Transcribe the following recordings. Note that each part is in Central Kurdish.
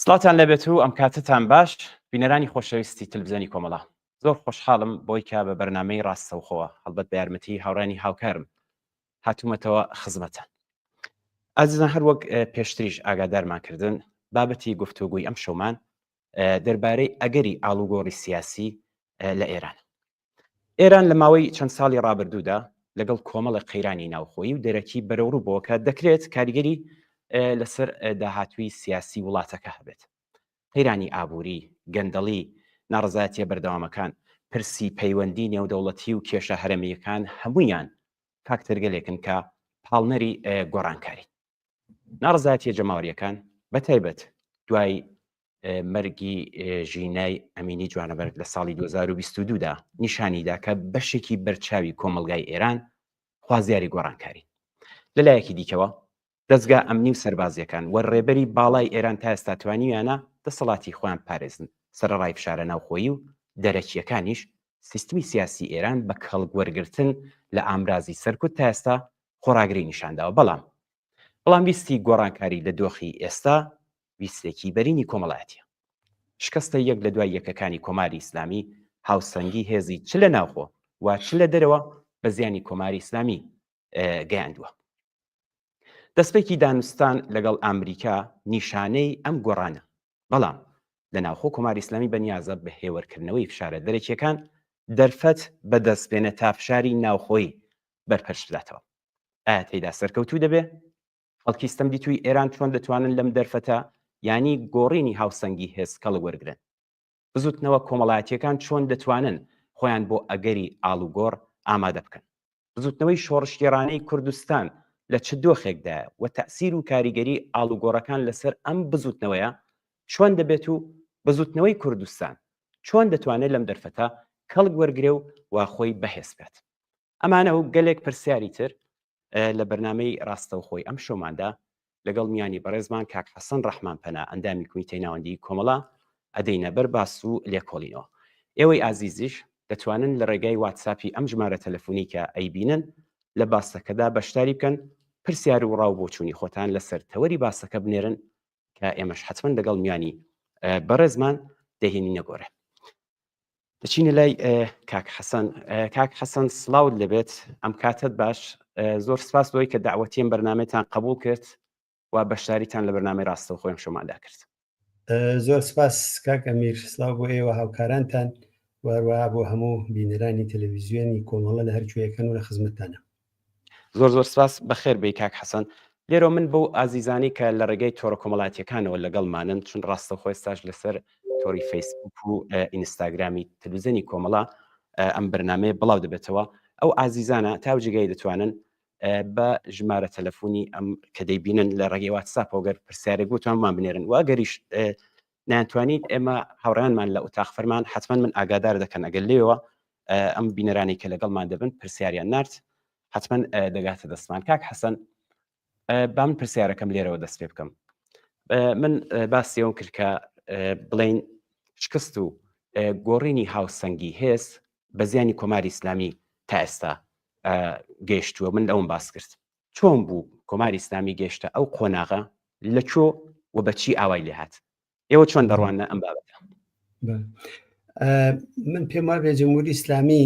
سڵاتان لەبێت و ئەم کاتتان باش بینەرانی خۆشەویستی تلڤیزیۆنی کۆمەڵە زۆر خۆشحاڵم بۆی کە بە بەرنامەی ڕاستەوخۆوە هەڵبەت بە یارمەتی هاوڕانی هاوکارم هاتوومەتەوە خزمەتان ئازیزان هەر وەک پێشتریش ئاگادارمان کردن بابەتی گفتوگوی ئەم شەومان دەربارەی ئەگەری ئاڵوگۆڕی سیاسی لە ئێران لە ماوەی چەند ساڵی ڕابردوودا لەگەڵ کۆمەڵە قەیرانی ناوخۆیی و دەرەکی بەرەوڕوو بۆ کە دەکرێت کاریگەری لەسەر داهاتووی سیاسی وڵاتەکە هەبێت قەیرانی ئابووری گەندەڵی ناڕزایەتیە بەردەوامەکان پرسی پەیوەندی نێودەوڵەتی و کێشە هەرەمیەکان هەمویان فاکتەرگەلێکن کە پاڵنەری گۆڕانکاری ناڕزایەتیە جەماوەریەکان بەتایبەت دوای مەرگی ژینای ئەمینی جوانەبەر لە ساڵی 2022دا نیشانیدا کە بەشێکی بەرچاوی کۆمەلگای ئێران خوازیاری گۆڕانکاری لەلایەکی دیکەوە دەستگا ئەمنی و سەربازیەکان وەڕێبەری باڵای ئێران تا ئێستا توانیویانە دەسەڵاتی خۆیان پارێزن سەرڕای فشارە ناوخۆیی و دەرەکیەکانیش سیستمی سیاسی ئێران بە کەڵگوەرگرتن لە ئامرازی سەرکوت تا ئێستا خۆراگری نیشانداوە بەڵام ویستی گۆڕانکاری لە دۆخی ئێستا ویستێکی بەرینی کۆمەڵایەتیە شکستە یەک لە دوای یەکەکانی کۆماری ئیسلامی هاوسەنگی هێزی چ لە ناوخۆ و چ لە دەرەوە بە زیانی کۆماری ئیسلامی گەیاندووە دەستپێکی دانوستان لەگەڵ ئەمریکا نیشانەی ئەم گۆڕانە بەڵام لە ناوخۆ کۆماری ئیسلامی بەنیازە بە هێوەرکردنەوەی فشارە دەرەکیەکان دەرفەت بەدەستپێنە تا فشاری ناوخۆی بەرپەرش بداتەوە ئایا تێیدا سەرکەوتوو دەبێ خەڵکی ستەم دیتووی ئێران چۆن دەتوانن لەم دەرفەتە ینی گۆڕینی هاوسەنگی هێز کەڵک وەرگرن بزوتنەوە کۆمەڵایەتیەکان چۆن دەتوانن خۆیان بۆ ئەگەری ئاڵوگۆڕ ئامادە بکەن بزوتنەوەی شۆڕشتێڕانەی کوردستان لە چ دۆخێکدایە و تەسیر و کاریگەری ئاڵوگۆڕەکان لەسەر ئەم بزوتنەوەیە چۆن دەبێت و بزوتنەوەی کوردستان چۆن دەتوانێت لەم دەرفەتە کەڵک وەرگرێ و وا خۆی بەهێز بێت ئەمانە و گەلێک پرسیاری تر لە بەرنامەی ڕاستەوخۆی ئەم شۆماندا لەگەڵ میانی بەڕێزمان کاک حەسەن ڕەحمانپەنا ئەندامی کومیتەی ناوەندی کۆمەڵە ئەدەینە بەر باس و لێکۆڵینەوە ئێوەی ئازیزیش دەتوانن لە ڕێگای واتساپی ئەم ژمارە تەلەفۆنی کە ئەیبینن لە باسەکەدا بەشداری بکەن پرسیار و ڕاو بۆچوونی خۆتان لەسەر تەوەری باسەکە بنێرن کە ئێمەش حتمەن لەگەڵ میانی بەڕێزمان دەهێنی نەگۆڕێ دەچینە لای کاک حەسەن سڵاوت لەبێت ئەم کاتت باش زۆر سپاس بۆی کە داوەتیم بەرنامەتان قبول کرد و بەشداریتان لە بەرنامەی ڕاستەوخۆیم شۆماندا کرد زۆر سپاس کاک ئەمیر سڵاو بۆ ئێوە هاوکارانتان وەروەها بۆ هەموو بینەرانی تەلەڤیزیۆنی کۆمەڵە لە هەرکوێیەکەن و لە خزمەتتانە زۆر سپاس بەخێر بێ کاک حەسەن لێرە من بۆ ئازیزانی کە لە ڕێگەی تۆڕە کۆمەڵایەتیەکانەوە لەگەڵمانن چون ڕاستەخۆی ئێستاش لەسەر تۆری فەیسبوک و ئینستاگرامی تەلەڤیزیۆنی کۆمەڵە ئەم بەرنامەیە بڵاو دەبێتەوە ئەو ئازیزانە تاوجگای دەتوانن بە ژمارە تەلەفۆنی ئەم کە دەیبینن لە ڕێگەی واتساپەوە گەر پرسیارێک بۆتوانمان بنێرن و ئەگەریش ناتوانیت ئێمە هاوڕێیانمان لە ئوتاق فەرمان حتمما من ئاگادار دەکەن ئەگەر لێەوە ئەم بینەرانی کە لەگەڵمان دەبن پرسیاریان نارد حتمما دەگاتە دەستمان کاک حەسەن با من پرسیارەکەم لێرەوە دەست پێ بکەم من باسیەوە کرد کە بڵین شکست و گۆڕینی هاوسەنگی هێز بە زیانی کۆماری ئیسلامی تا ئێستا گەیشتووە من لەوم باس کرد چۆن بوو کۆماری ئیسلامی گەیشتە ئەو قۆناغە لە چۆ و بەچی ئاوای لێ هات ئێوە چۆن دەڕوانە ئەم بابەتە من پێم وابێ جمهوری ئیسلامی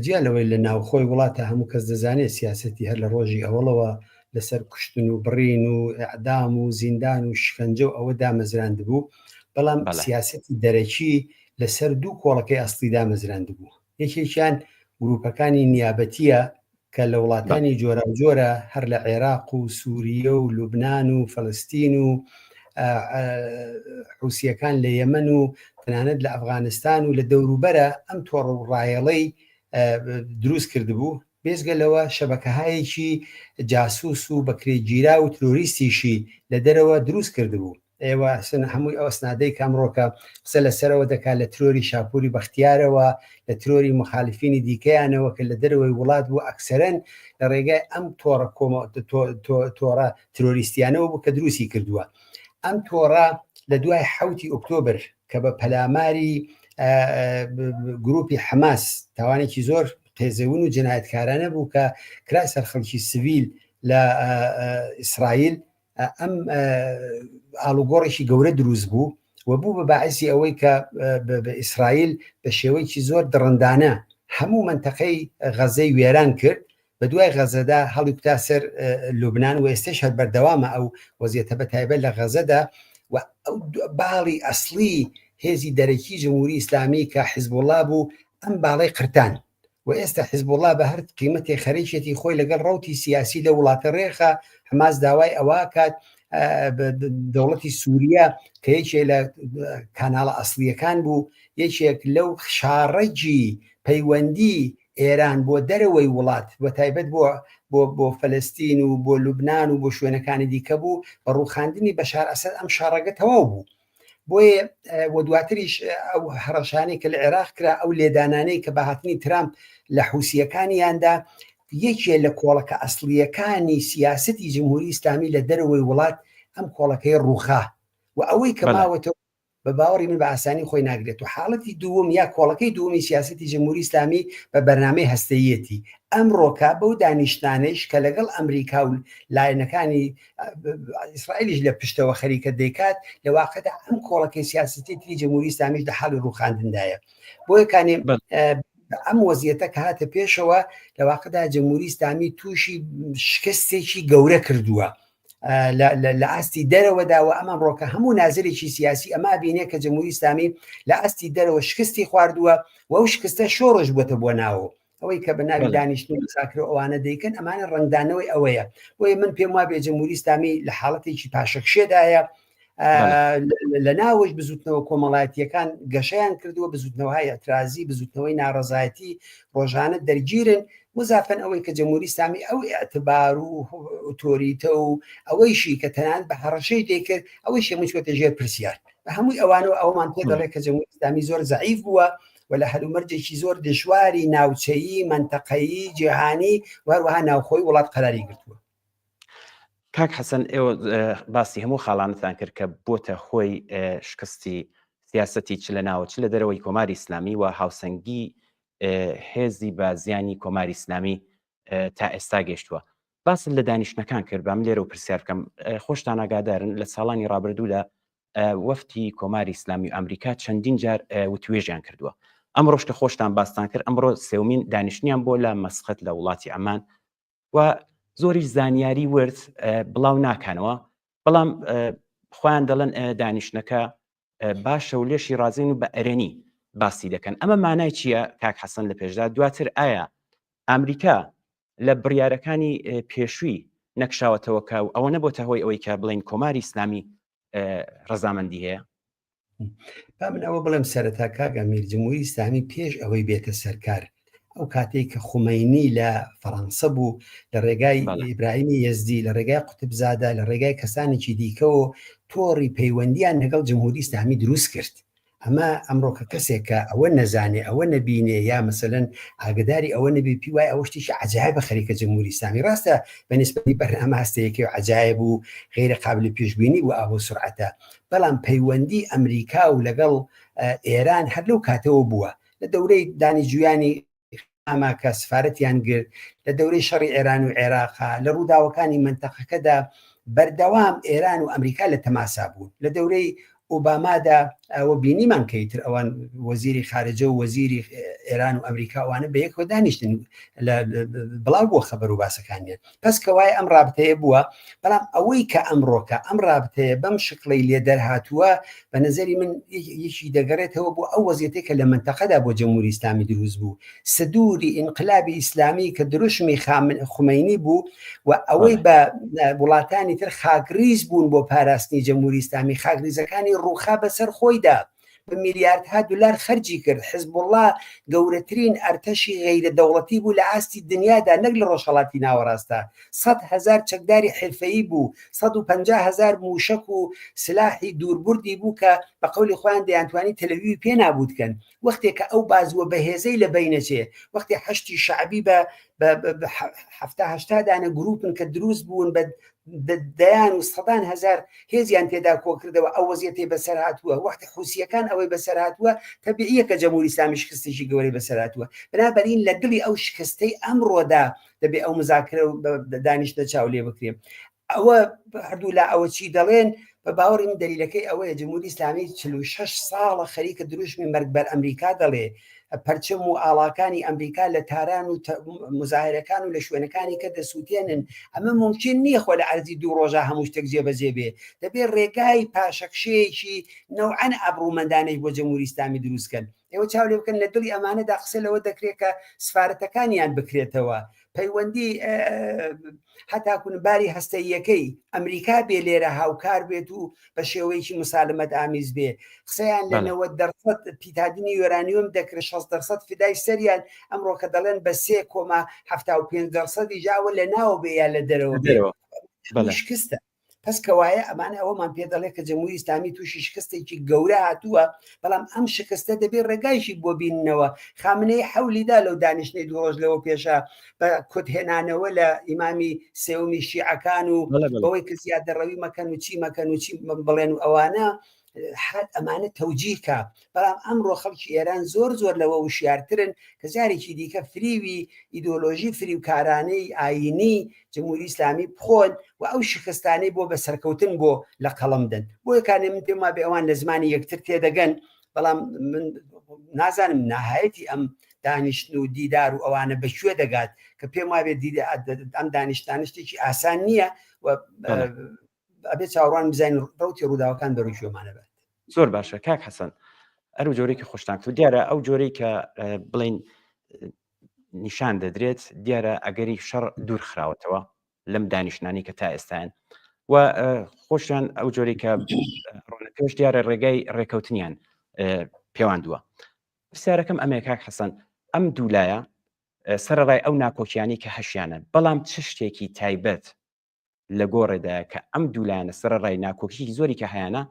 جیا لەوەی لە ناوخۆی وڵاتە هەموو کەس دەزانێت سیاسەتی هەر لە ڕۆژی ئەوڵەوە لەسەر کوشتن و بڕین و ئەعدام و زیندان و شکنجە و ئەوە دامەزراند بوو بەڵام سیاسەتی دەرەکی لەسەر دوو کۆڵەکەی ئەسڵی دامەزراند بوو یەکێکیان گروپەکانی نیابەتیە کە لە وڵاتانی جۆرە و جۆرە هەر لە عێراق و سووریە و لوبناان و فەڵستین و حوسیەکان لە یەمەن و تەنانەت لە ئەفغانستان و لە دەوروبەرە ئەم تۆڕ و ڕایەڵەی دروست کردبوو بێزگەلەوە شەبەکەهایەکی جاسووس و بەکرێگیرا و ترۆریستیشی لە دەرەوە دروست کردبوو ئێوە هەمووی ئەو ئەسنادەی کامڕۆکە قسە لەسەرەوە دەکات لە ترۆری شاپوری بەختیارەوە لە ترۆری مخالفینی دیکەیانەوە کە لە دەرەوەی وڵات بوو ئەکسەرەن لە ڕێگای ئەم تۆڕە ترۆریستیانەوە بوو کە دروستی کردووە ئەم تۆڕە لە دوای 7 ئۆکتۆبر کە بە پەلاماری گروپی حماس تاوانێکی زۆر قێزەون و جنایەتکارانە بوو کە کرا سەر خەڵکی سڤیل لە ئیسرائیل ئەم ئاڵوگۆڕێکی گەورە دروست بوو و بوو بە باعثی ئەوەی کە بە ئیسرائیل بە شێوەیەکی زۆر دڕندانە هەموو منتەقەی غەزەی وێران کرد بە دوای غەزەدا هەڵی کوتا سەر لوبنان و ئێستش هەر بەردەوامە ئەو وەزیەتە بە تایبەت لە غەزەدا و ئەو باڵی ئەسلی هێزی دەرەکی جمهوری ئیسلامی کە حیزبوڵڵا بوو ئەم باڵی قرتان و ئێستا حیزبوڵڵا بە هەر قیمەتی خەریکێتی خۆی لەگەڵ ڕەوتی سیاسی لە وڵاتە ڕێخە حماس داوای ئەوە کات دەوڵەتی سووریا کە یەکێ لە کاناڵە ئەسلیەکان بوو یەکێک لەو شاڕەجی پەیوەندی ئێران بۆ دەرەوەی وڵات بە تایبەت بۆ فەلەستین و بۆ لوبنان و بۆ شوێنەکانی دیکە بوو بە ڕووخاندنی بەشار ئەسەد ئەم شارڕەگە تەواو بوو بۆیە و دواتریش ئەو هەڕەشانەی کە لە عێراق کرا ئەو لێدانانەی کە بەهاتنی ترامپ لە حوسیەکانیاندا یەکێ لە کۆڵەکە ئەسلیەکانی سیاسەتی جمهوری ئیسلامی لە دەرەوەی وڵات ئەم کۆڵەکەی ڕووخا و ئەوەی کە ماوەتەوە بە باوەڕی من بە ئاسانی خۆی ناگرێت و حاڵەتی دووەم یا کۆڵەکەی دووەمی سیاسەتی جمهوری ئیسلامی بە بەرنامەی هەستەیەتی ئەمڕۆکە بەو دانیشتانەیش کە لەگەڵ ئەمریکا و لایەنەکانی ئیسرائیلیش لە پشتەوە خەریکە دەیکات لە واقعدا ئەم کۆڵەکەی سیاسەتی تری جمهوری ئیسلامیش لە حاڵی ڕووخاندندایە بۆیە کانێ ئەم وەزیەتە کە هاتە پێشەوە لە واقعدا جمهوری ئیسلامی تووشی شکستێکی گەورە کردووە لە ئاستی دەرەوەدا و ئەمە ڕۆکە هەموو نازرێکی سیاسی ئەما بینێ کە جمهوری ئیسلامی لە ئاستی دەرەوە شکستی خواردووە و ئەو شکستە شۆڕش بووەتە بۆ ناوە ئەوەی کە بە ناوی دانیشتن مساکر ئەوانە دەیکەن ئەمانە ڕنگدانەوەی ئەوەیە بۆیە من پێم وابێ جمهوری ئیسلامی لە حاڵەتێکی پاشەکشێدایە لە ناوەش بزوتنەوە کۆمەڵایەتیەکان گەشەیان کردووە بزوتنەوەهای ئەترازی بزوتنەوەی ناڕەزایەتی ڕۆژانە دەرگیرن مزافەن ئەوەی کە جمهوری ئیسلامی ئەو ئەعتبار و ئۆتۆریتە و ئەوەیشی کە تەنانەت بە هەڕەشەی دەیکرد ئەوەی شێمەچوەتە ژێر پرسیار بە هەمووی ئەوانەوە ئەومان پێ دەڵێت کە جمهوری ئیسلامی زۆر زەعیف بووە و لە هەلومەرجێکی زۆر دژواری ناوچەیی منتەقەیی جیهانی وهروەها ناوخۆی وڵات قەراری گرتووە. کاک حەسەن ئێوە باسی هەموو خاڵانتان کرد کە بۆتە خۆی شکستی سیاسەتی چ لە ناوە چ لە دەرەوەی کۆماری ئیسلامی و هاوسەنگی هێزی بە زیانی کۆماری ئیسلامی تا ئێستا گەشتووە. باس لە دانیشتەکان کرد بەم لێرە و پرسیار بکەم خۆشتان ئاگادارن لە ساڵانی ڕابردوودا وەفتی کۆماری ئیسلامی و ئەمریکا چەندین جار وتوێژیان کردووە. ئەمڕۆ شتە خۆشتان باستان کرد ئەمڕۆ سێومین دانیشتنیان بۆ لە مەسقەت لە وڵاتی ئەمان و زۆریش زانیاری ورد بڵاو ناکەنەوە بەڵام خۆیان دەڵێن دانیشتەکە باشە و لێشی ڕازین و بە ئەرێنی باسی دەکەن. ئەمە مانای چییە کاک حەسەن لە پێشدا دواتر ئایا ئەمریکا لە بڕیارەکانی پێشووی نەکشاوەتەوە کە ئەوە نەبووتە هۆی ئەوەی کە بڵین کۆماری ئیسلامی ڕەزامەندی هەیە؟ با من ئەوە بڵێم سەرەتا کاک ئەمیر جمهوری ئیسلامی پێش ئەوەی بێتە سەرکار ئەو کاتێک کە خومەینی لە فەڕەنسە بوو لە ڕێگای ئیبراهیمی یەزدی لە ڕێگای قوتبزادە لە ڕێگای کەسانێکی دیکەەوە تۆڕی پەیوەندیان لەگەڵ جمهوری ئیسلامی دروست کرد. ئەمە ئەمڕۆکە کەسێکە ئەوە نەزانێ ئەوە نەبینێ یا مەسەلەن ئاگداری ئەوە نەبی پێی وای ئەوە شتێکی عەجایبە خەریکە جمهوری ئیسلامی ڕاستە بەنسبەتی بەرنامە هەستەیەکی و عەجایب و غیرە قابل پێشبینی و ئاهۆ سورعەتە بەڵام پەیوەندی ئەمریکا و لەگەڵ ئێران هەر لەو کاتەوە بووە لە دەورەی دانیجویانی ئەما کە سفارەتیان گرت لە دەورەی شەڕی ئێران و عێراقا لە ڕووداوەکانی منتەقەکەدا بەردەوام ئێران و ئەمریکا لە تەماسا بوون لە دەورەی ئۆبامادا ئەوە بینیمان کەیتر ئەوان وەزیری خارجە و وەزیری ئێران و ئەمریکا ئەوانە بە یەکەوە دانیشتن بڵاو بۆ خەبەر و باسەکانیان پس کەوای ئەم رابطەیە بووە بەڵام ئەوەی کە ئەمڕۆکە ئەم رابطەیە بەم شکڵی لێ دەرهاتووە بە نەزەری من یەکی دەگەڕێتەوە بۆ ئەو وەزیەتێکە لە منتەقەدا بۆ جمهوری ئیسلامی دروست بوو سدووری ئینقلابی ئیسلامی کە دروشمی خومەینی بوو و ئەوەی بە وڵاتانی تر خاگریز بوون بۆ پاراستنی جمهوری ئیسلامی خاگریزەکانی ڕووخا بەسەر خۆیدا بە میلیاردها دلار خەرجی کرد حزبوڵڵا گەورەترین ئەرتەشی غەیرە دەوڵەتی بوو لە ئاستی دنیادا نەک لە ڕۆژهەڵاتی ناوەڕاستە 100,000 چەکداری حرفەیی بوو 150,000 موشک و سلاحی دووربردی بوو کە بە قەولی خۆیان دەیانتوانی تەلەویزیۆن پێ نابوتکەن وەختێک کە ئەو بازووە بەهێزەی لە بینەچێ وەختی حەشتی شعبی بە 70-80 دانە گروپن کە دروست بوون بە دەیان و 100,000 هێزیان تێدا کۆکردەوە ئەو وەزیەتی بەسەر هاتووە وەختی حوسیەکان ئەوەی بەسەر هاتووە تەبیعیە کە جمهوری ئیسلامی شکستێکی گەورەی بەسەر هاتووە بنابەرین لە دڵی ئەو شکستەی ئەمڕۆدا دەبێ ئەو مذاکرە و دانیشتە چاو لێ بکرێن ئەوە هەردوو لا ئەوە چی دەڵێن بە باوەڕی من دەلیلەکەی ئەوەیە جمهوری ئیسلامی 46 ساڵە خەریکە دروشمی مەرگبەر ئەمریکا دەڵێ پەرچەم و ئاڵاکانی ئەمریکا لە تاران و مزاهرەکان و لە شوێنەکانی کە دەسووتێنن ئەمە ممکن نییە خۆ لە عەرزی 2 ڕۆژە هەموو شتێک جێبەجێ بێ دەبێت ڕێگای پاشەکشەیەکی نەوعەن ئابڕوومەندانەی بۆ جمهوری ئیسلامی دروستکەن ئێوە چاو لێ بکەن لە دڵی ئەمانەدا قسە لەوە دەکرێت کە سفارەتەکانیان بکرێتەوە پەیوەندی هەتاکوونباری هەستەیەکەی ئەمریکا بێ لێرە هاوکار بێت و بە شێوەیەکی مسالمەت ئامیز بێ قسەیان لە 90% پیتادینی یۆرانیۆم دەکرێت 60% فدای سەریان ئەمڕۆ کە دەڵێن بە 3.75% جاوە لە ناو بێ یا لە دەرەوە بێ شکستە پس کەوایە ئەمانە ئەوەمان پێ دەڵێت کە جمهوری ئیسلامی تووشی شکستێکی گەورە هاتووە بەڵام ئەم شکستە دەبێت ڕێگایشی بۆ بیننەوە خامنەی حەولیدا لەو دانیشتنەی 2 ڕۆژ لەوە پێشە بە کۆتهێنانەوە لە ئیمامی سێومی شیعەکان و بەوەی کە زیادەڕەوی مەکەن و چی مەکەن و چی بڵێن و ئەوانە حد ئەمانە تەوجیهکە بەڵام ئەمڕۆ خەڵکی ئێران زۆر لەوە وشیارترن کە جارێکی دیکە فریوی ئیدۆلۆژی فریوکارانەی ئاینی جمهوری ئیسلامی بخۆن و ئەو شکستانەی بۆ بەسەرکەوتن بۆ لە قەڵەمدن بۆ یەکانێ من پێم وابێ ئەوان لە زمانی یەکتر تێدەگەن بەڵام من نازانم ناهایەتی ئەم دانیشتن و دیدار و ئەوانە بەکوێ دەگات کە پێم وابێ ئەم دانیشتانە شتێکی ئاسان نییە و ئەبێ چاوەڕوان بزانین ڕوتی ڕووداوەکان بەڕووشێمانە بێت زۆر باشە کاک حەسەن ئەرو جۆرێکی خۆشتان کرد دیارە ئەو جۆرەی کە بڵین نیشان دەدرێت دیارە ئەگەری شەڕ دوور خراوەتەوە لەم دانیشتانی کە تا ئێستان و خۆشیان ئەو جۆرەی کە ڕۆنەکەش دیارە ڕێگای ڕێکەوتنیان پێواندووە پرسیارەکەم ئەمەیە کاک حەسەن ئەم دوولایە سەرڕای ئەو ناکۆکیانی کە هەشیانە بەڵام چ شتێکی تایبەت لە گۆڕێدایە کە ئەم دوولایەنە سەرڕای ناکۆکی زۆری کە هەیەە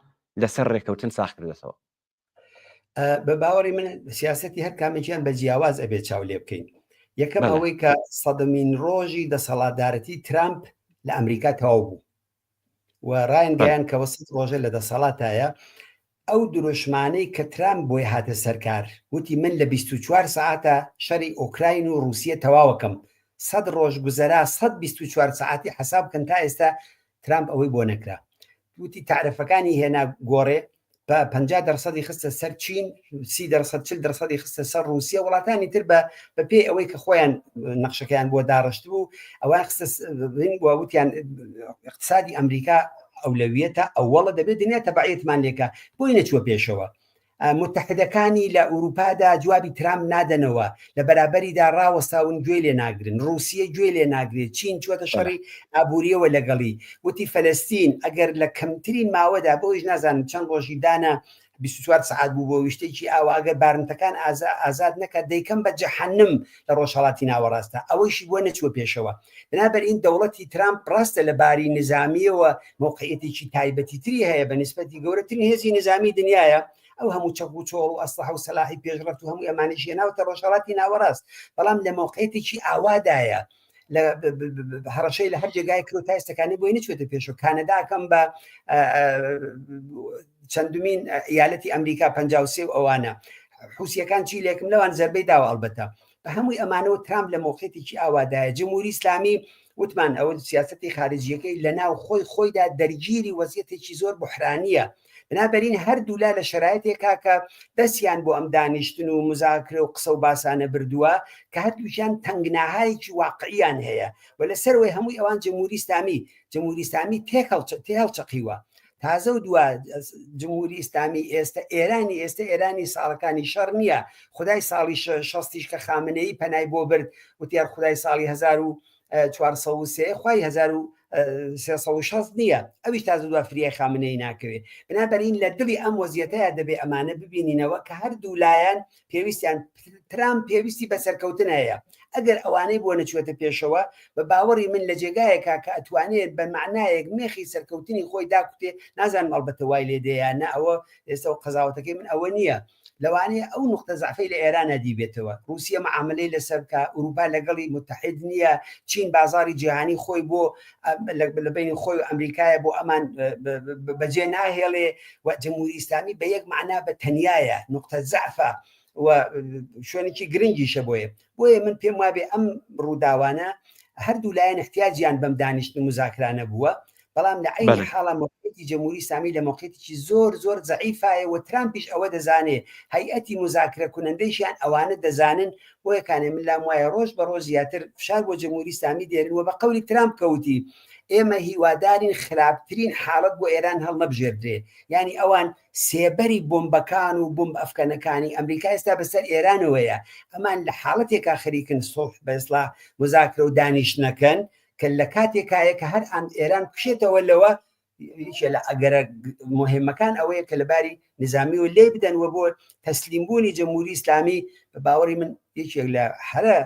لەسەر ڕێکەوتن ساخ کردێتەوە بە باوەڕی من سیاسەتی هەر کامێکیان بە جیاواز ئەبێت چاو لێ بکەین یەکەم ئەوەی کە سەدەمین ڕۆژی دەسەڵاتدارەتی ترامپ لە ئەمریکا تەواو بوو و ڕایان گەیان کەەوە 100 ڕۆژە لە دەسەڵاتایە ئەو دروشمانەی کە ترامپ بۆی هاتە سەرکار وتی من لە 24 ساعتە شەڕی ئۆکراین و رووسیە تەواوەکەم 100 ڕۆژ گوزەرا 124 ساعتی حساب کەن تا ئێستا ترامپ ئەوەی بۆ نەکرا وتی تعرفەکانی هێنا گۆڕێ بە 50% خستە سەر چین 30% خستە سەر رووسیا وڵاتانی تر بە پێی ئەوەی کە خۆیان نەخشەکەیان بۆ داڕشت بوو ئەوان وتیان اقتصادی ئەمریکا ئەولەویەتە ئەوەڵە دەبێت دنیا تەبعیەتمان لێکە بۆی نەچوە پێشەوە متحدەکانی لە ئوروپادا جوابی ترامپ نادەنەوە لە بەرابەریدا ڕاوەستاون گوێ لێ ناگرن رووسیە گوێ لێ ناگرێت چین چوەتە شەڕی ئابوووریەوە لەگەڵی وتی فەلەستین ئەگەر لە کەمترین ماوەدا بۆیش نازانم چەند ڕۆژی دانا 24 ساعت بوو بۆ ویشتێکی ئاوە ئەگەر بارنتەکان ئازاد نەکات دەیکەم بە جەحەنم لە ڕۆژهەڵاتی ناوەڕاستە ئەوەیشی بۆ نەچوە پێشەوە بنابەرئین دەوڵەتی ترامپ ڕاستە لە باری نظامیەوە موقعیەتێکی تایبەتی تری هەیە بە نسبەتی گەورەترین هێزی نظامی دنیاە ئەو هەموو چەق و چۆڵ و ئەسلحە و سەلاحی پێشڕەت و هەموو ئەمانیش هێناوەتە ڕۆژهەڵاتی ناوەڕاست بەڵام لە موقعیەتێکی ئاوادایە لە هەڕەشەی لە هەر جێگای کرۆ تا ئێستەکانی بۆی نەچێتە پێشەوە کانەداکەم بە چەندمین ایالەتی ئەمریکا 53 ئەوانە حوسیەکان چی لێکم لەوان زەربەی داوە ئەلبەتە بە هەمووی ئەمانەوە ترامپ لە موقعیەتێکی ئاوادایە جمهوری ئیسلامی وتمان ئەوە سیاسەتی خارجیەکەی لە ناو خۆیدا دەرگیری وەزیەتێکی زۆر بحرانیە بنابەرین هەردوولا لە شرایطێکا کە دەستیان بۆ ئەم دانیشتن و مزاکرە و قسە و باسانە بردووە کە هەردووشیان تەنگناهایکی واقعیان هەیە و لەسەرەوەی هەمووی ئەوان جمهوری ئیسلامی تێهەڵچەقیوە تازە و دووە جمهوری ئیسلامی ئێستا ئێرانی ساڵەکانی شەڕ نییە خدای ساڵی 60 کە خامنەیی پەنای بۆ برد وتیار خدای ساڵی 1403 خوای 1360 نییە ئەویش تازە دووە فریای خامنەی ناکەوێت بنابەرین لە دڵی ئەم وەزیەتەیە دەبێ ئەمانە ببینینەوە کە هەردوو لایەن پێویستیان ترامپ پێویستی بەسەرکەوتن هەیە ئەگەر ئەوانەی بۆ نەچوێتە پێشەوە بە باوەڕی من لە جێگایەکە کە ئەتوانێت بە معنایەک مێخی سەرکەوتنی خۆی داکوتێ نازانم ئەڵبەتە وای لێدەیە نە ئەوە ئێستا قەزاوەتەکەی من ئەوە نییە لەوانەیە ئەو نقطە زعفەی لە ئێرانە دیبێتەوە رووسیا معاملەی لەسەر کە ئوروپا لەگەڵی متحد نییە چین بازاری جیهانی خۆی بۆ لە بینی خۆی و ئەمریکایە بۆ ئەمان بەجێ ناهێڵێ و جمهوری ئیسلامی بە یەک معنا بە تەنیایە نقطە زعفە و شوێنێکی گرنگیشە بۆیە من پێم وابێ ئەم ڕووداوانە هەردوو لایەن احتیاجیان بەم دانیشتن مزاکرانە بووە بەڵام لە عینی حاڵە موقعیتی جمهوری ئیسلامی لە موقعیتێکی زۆر زەعیفایە و ترامپیش ئەوە دەزانێ هەیئەتی مزاکرە کوونەندەیشیان ئەوانە دەزانن بۆ یەکانێ من لام وایە ڕۆژ بە ڕۆژ زیاتر فشار بۆ جمهوری ئیسلامی دێرن و بە قەولی ترامپ کەوتی ئێمە هیوادارین خراپترین حاڵەت بۆ ئێران هەڵنەبژێردرێ یعنی ئەوان سێبەری بۆمبەکان و بۆمب ئەفکەنەکانی ئەمریکا ئێستا بەسەر ئێرانەوەیە ئەمان لە حاڵەتێکا خەریکن سڵح بە ئیسلاح مزاکرە و دانیشتنەکەن کە لە کاتێکایە کە هەر ئێران بکشێتەوە لەوە لە ئەگەرە مهمەکان ئەوەیە کە لەباری نظامی و لێ بدەنوە بۆ تەسلیمبوونی جمهوری ئیسلامی بە باوەڕی من یەکێک لە هەرە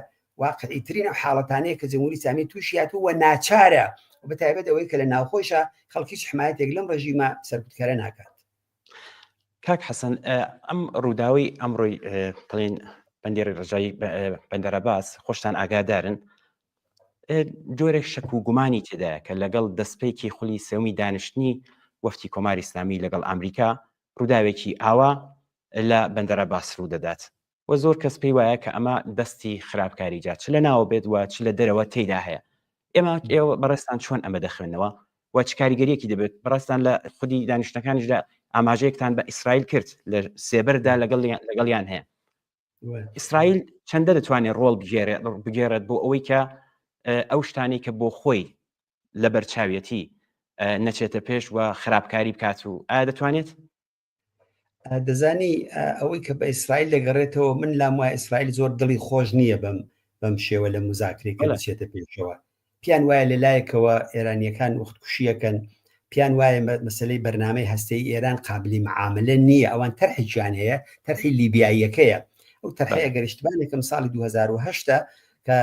واقعیترینە حاڵەتانەیە کە جمهوری ئیسلامی تووشیاتوە ناچارە و بەتایبەت ئەوەی کە لە ناوخۆشە خەڵکیش حمایەتێک لەم ڕژیمە سەرکوتکەرە ناکات. کاک حەسەن ئەم ڕووداوی ئەمڕۆی بڵێن بەندێری ڕژایی بەندەرە باس خۆشتان ئاگادارن جۆرێک شەک و گومانی تێدایە کە لەگەڵ دەستپێکی خولی سێومی دانیشتنی وەفتی کۆماری ئیسلامی لەگەڵ ئەمریکا ڕووداوێکی ئاوا لە بەندەرە باس ڕوو دەدات و زۆر کەس پێی وایە کە ئەمە دەستی خراپکاری جات چ لە ناوە بێت و چ لە دەرەوە تێیدا هەیە ئێوە بەڕێستان چۆن ئەمە دەخوێنەوە و چ کاریگەریەکی دەبێت بەڕاستان لە خودی دانیشتەکانیشدا ئاماژەیەکتان بە ئیسرائیل کرد لە سێبەردا لەگەڵیان هەیە ئیسرائیل چەندە دەتوانێت ڕۆڵ بگێڕێت بۆ ئەوەی کە ئەو شتانی کە بۆ خۆی لە بەرچاویەتی نەچێتە پێش و خراپکاری بکات و ئایا دەتوانێت دەزانی ئەوەی کە بە ئیسرائیل دەگەڕێتەوە من لام وایە ئیسرائیل زۆر دڵی خۆش نییە بەم شێوە لە مزاکرێکە بچێتە پێشەوە پیان وایە لەلایەکەوە ئێرانیەکان وەختکوشیەکەن پیان وایە مەسلەی بەرنامەی هەستەی ئێران قابلی معاملە نییە ئەوان تەرحێکیان هەیە تەرحی لیبیاییەکەیە ئەو تەرحەیە گەرشتبانێکم ساڵی 2010 کە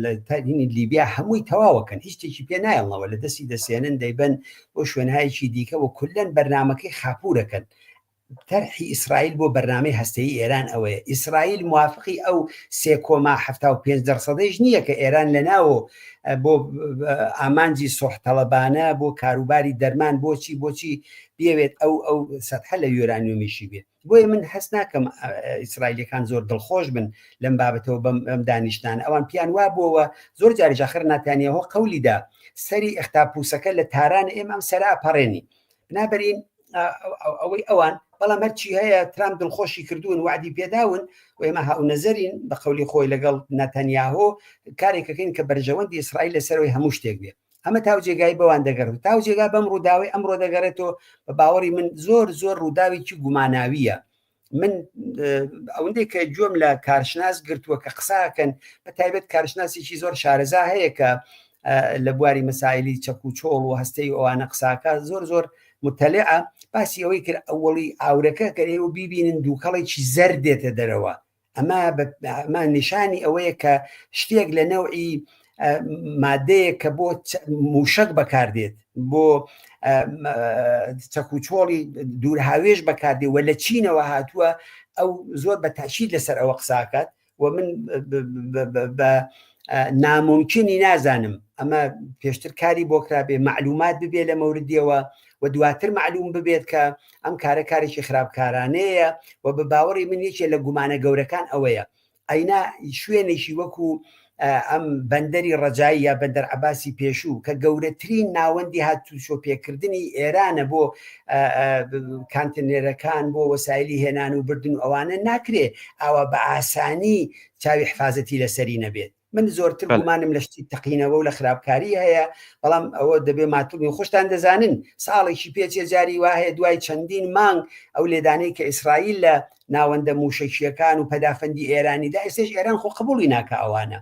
لە تاینی لیبیا هەمووی تەواوەکەن هیچ شتێکی پێ نایڵنەوە لە دەستی دەسێنن دەیبەن بۆ شوێنهایەکی دیکە و کولەن بەرنمەکەی خاپورەکەن تەرحی ئیسرائیل بۆ بەرنامەی هەستەیی ئێران ئەوەیە ئیسرائیل موافقی ئەو 3.75 نییە کە ئێران لەناوە بۆ ئامانجی سۆحتەڵەبانە بۆ کاروباری دەرمان بۆچی بێوێت ئەو سەدحە لە یۆرانیۆمیشی بێت بۆیە من هەست ناکەم ئیسرائیلەکان زۆر دڵخۆش بن لەم بابەتەوە بەم دانیشتان ئەوان پیان وا بووەوە زۆر جاریش ئاخر ناتانیەوە قەولیدا سەری ئەختاپوسەکە لە تارانە ئێمە ئەم سەرا ئەپەڕێنی بنابەرین ئەوەی ئەوان بەڵام هەرچی هەیە ترامپ دڵخۆشی کردوون وعدی پێداون و ئێمە هاو نەزەرین بە قەولی خۆی لەگەڵ نەتەنیاهۆ کارێکەکەین کە بەرژەوەندی ئیسرائیل لەسەرەوەی هەموو شتێک بێت ئەمە تاوجێگای بەوان دەگەڕێت تاوجێگا بەم ڕووداوی ئەمڕۆ دەگەڕێتەوە بە باوەڕی من زۆر ڕووداوێکی گوماناویە من ئەوەندەی کە گوێم لە کارشناس گرتووە کە قساکەن بە تایبەت کارشناسێکی زۆر شارەزا هەیە کە لە بواری مەسائلی چەک و چۆڵ و هەستەی ئەوانە قساکە زۆر متەلعە باسی ئەوەی کرد ئەوڵی ئاورەکە کە ئێوە بیبینن دووکەڵێکی زەر دێتە دەرەوە ئەمە نیشانی ئەوەیە کە شتێک لە نەوعی مادەیە کە بۆ موشک بەکاردێت بۆ چەک و چۆڵی دوورهاوێش بەکاردێ و لە چینەوە هاتووە ئەو زۆر بە تاشید لەسەر ئەوە قساکات و من بە ناممکنی نازانم ئەمە پێشتر کاری بۆ کرابێ معلومات ببێ لە مەوردیەوە و دواتر معلوم ببێت کە ئەم کارێکی خراپکارانەیە و بە باوەڕی من یەکێ لە گومانە گەورەکان ئەوەیە ئەینا شوێنێکی وەکو ئەم بەندەری ڕەجایی یا بەندەر عەباسی پێشوو کە گەورەترین ناوەندی هاتوچۆپێکردنی ئێرانە بۆ کانتێنەرەکان بۆ وەسایلی هێنان و بردن و ئەوانە ناکرێ ئەوە بە ئاسانی چاوی حفاظەتی لەسەری نەبێت من زۆرتر گومانم لە شتی تەقینەوە و لە خراپکاری هەیە بەڵام ئەوە دەبێ ماتوبی خۆشتان دەزانن ساڵێکی پێچێ جاری وایە دوای چەندین مانگ ئەو لێدانەی کە ئیسرائیل لە ناوەندە موشەکیەکان و پەدافەندی ئێرانیدا ئێستش ئێران خۆ قبوڵی ناکە ئەوانە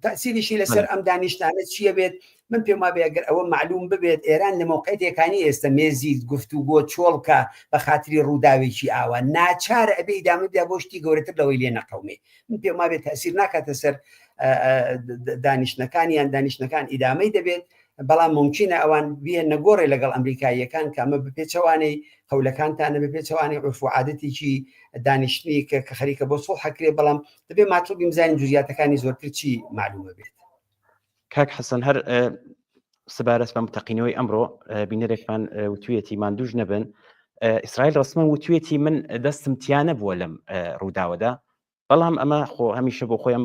تأسیریشی لەسەر ئەم دانیشتانە چیە بێت من پێم وابێ ئەگەر ئەوە معلوم ببێت ئێران لە موقعیتێکانی ئێستا مێزی گفتوگۆ چۆڵکە بە خاتری ڕووداوێکی ئاوە ناچارە ئەبێ ئیدامە بدا بۆ شتی گەورەتر لەوەی لێ نەقەومێ من پێم وابێ تأسیر ناکاتە سەر دانیشتەکان ئیدامەی دەبێت بەڵام ممکنە ئەوان بێ نەگۆڕێ لەگەڵ ئەمریکاییەکان کە ئەمە بپێچەوانەی قەولەکانتانە بپێچەوانی عرف و عادەتێکی دانیشتنی کە خەریکە بۆ سۆڵ حەکرێ بەڵام دەبێ ماتوبی بزانین جزئیاتەکانی زۆرتر چی معلومە بێت کاک حەسەن هەر سبارەت بەم تەقینەوەی ئەمڕۆ بینەرێکمان وتوێتی ماندوژ نەبن ئیسرائیل ڕسمەن وتوێتی من دەستم تیانە بووە لەم ڕووداوەدا بەڵام ئەمە خۆ هەمیشە بۆ خۆیان